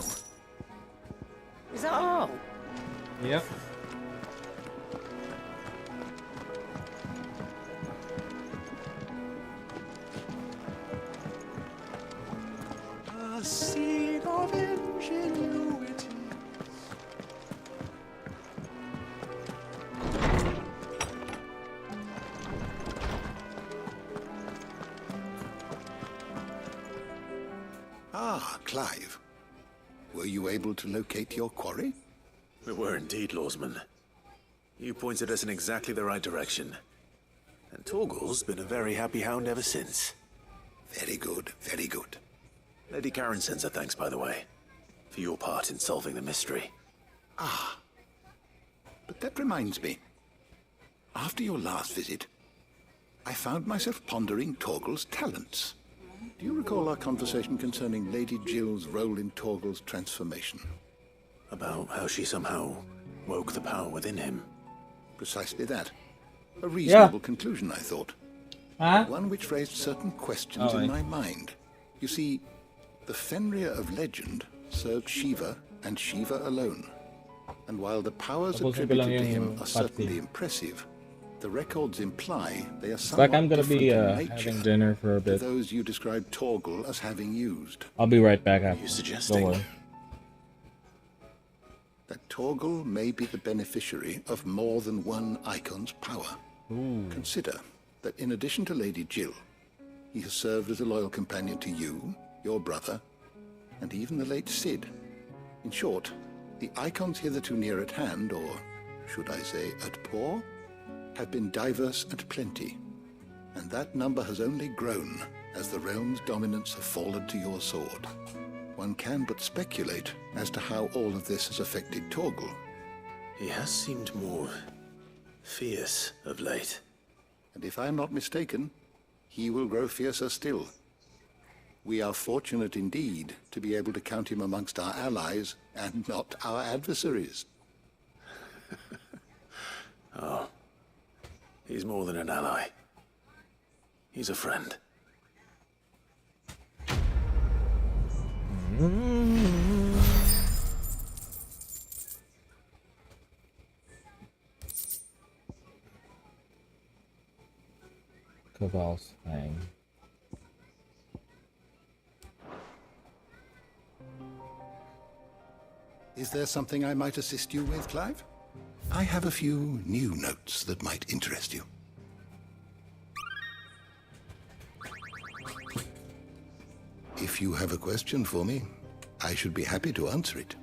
Is that all? Yep. A seed of ingenuity. Ah, Clive. Were you able to locate your quarry? We were indeed, Lawsman. You pointed us in exactly the right direction. And Torgal's been a very happy hound ever since. Very good, very good. Lady Karen sends her thanks, by the way, for your part in solving the mystery. Ah. But that reminds me. After your last visit, I found myself pondering Torgal's talents. Do you recall our conversation concerning Lady Jill's role in Torgal's transformation? About how she somehow woke the power within him. Precisely that. A reasonable conclusion, I thought. Huh? One which raised certain questions in my mind. You see, the Fenrir of legend served Shiva and Shiva alone. And while the powers attributed to him are certainly impressive, the records imply they are somewhat I'm gonna be different in nature having dinner for a to bit. those you described Torgal as having used. I'll be right back after. You suggesting? Don't worry. That Torgal may be the beneficiary of more than one Eikon's power. Ooh. Consider that in addition to Lady Jill, he has served as a loyal companion to you, your brother, and even the late Cid. In short, the Eikons hitherto near at hand, or should I say at paw, have been diverse and plenty, and that number has only grown as the realm's dominance have fallen to your sword. One can but speculate as to how all of this has affected Torgal. He has seemed more fierce of late. And if I am not mistaken, he will grow fiercer still. We are fortunate indeed to be able to count him amongst our allies and not our adversaries. Oh, he's more than an ally. He's a friend. Chocobos thing. Is there something I might assist you with, Clive? I have a few new notes that might interest you. If you have a question for me, I should be happy to answer it.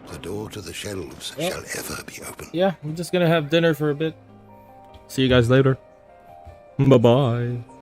The door to the shelves shall ever be open. Yeah, I'm just gonna have dinner for a bit. See you guys later. Bye bye.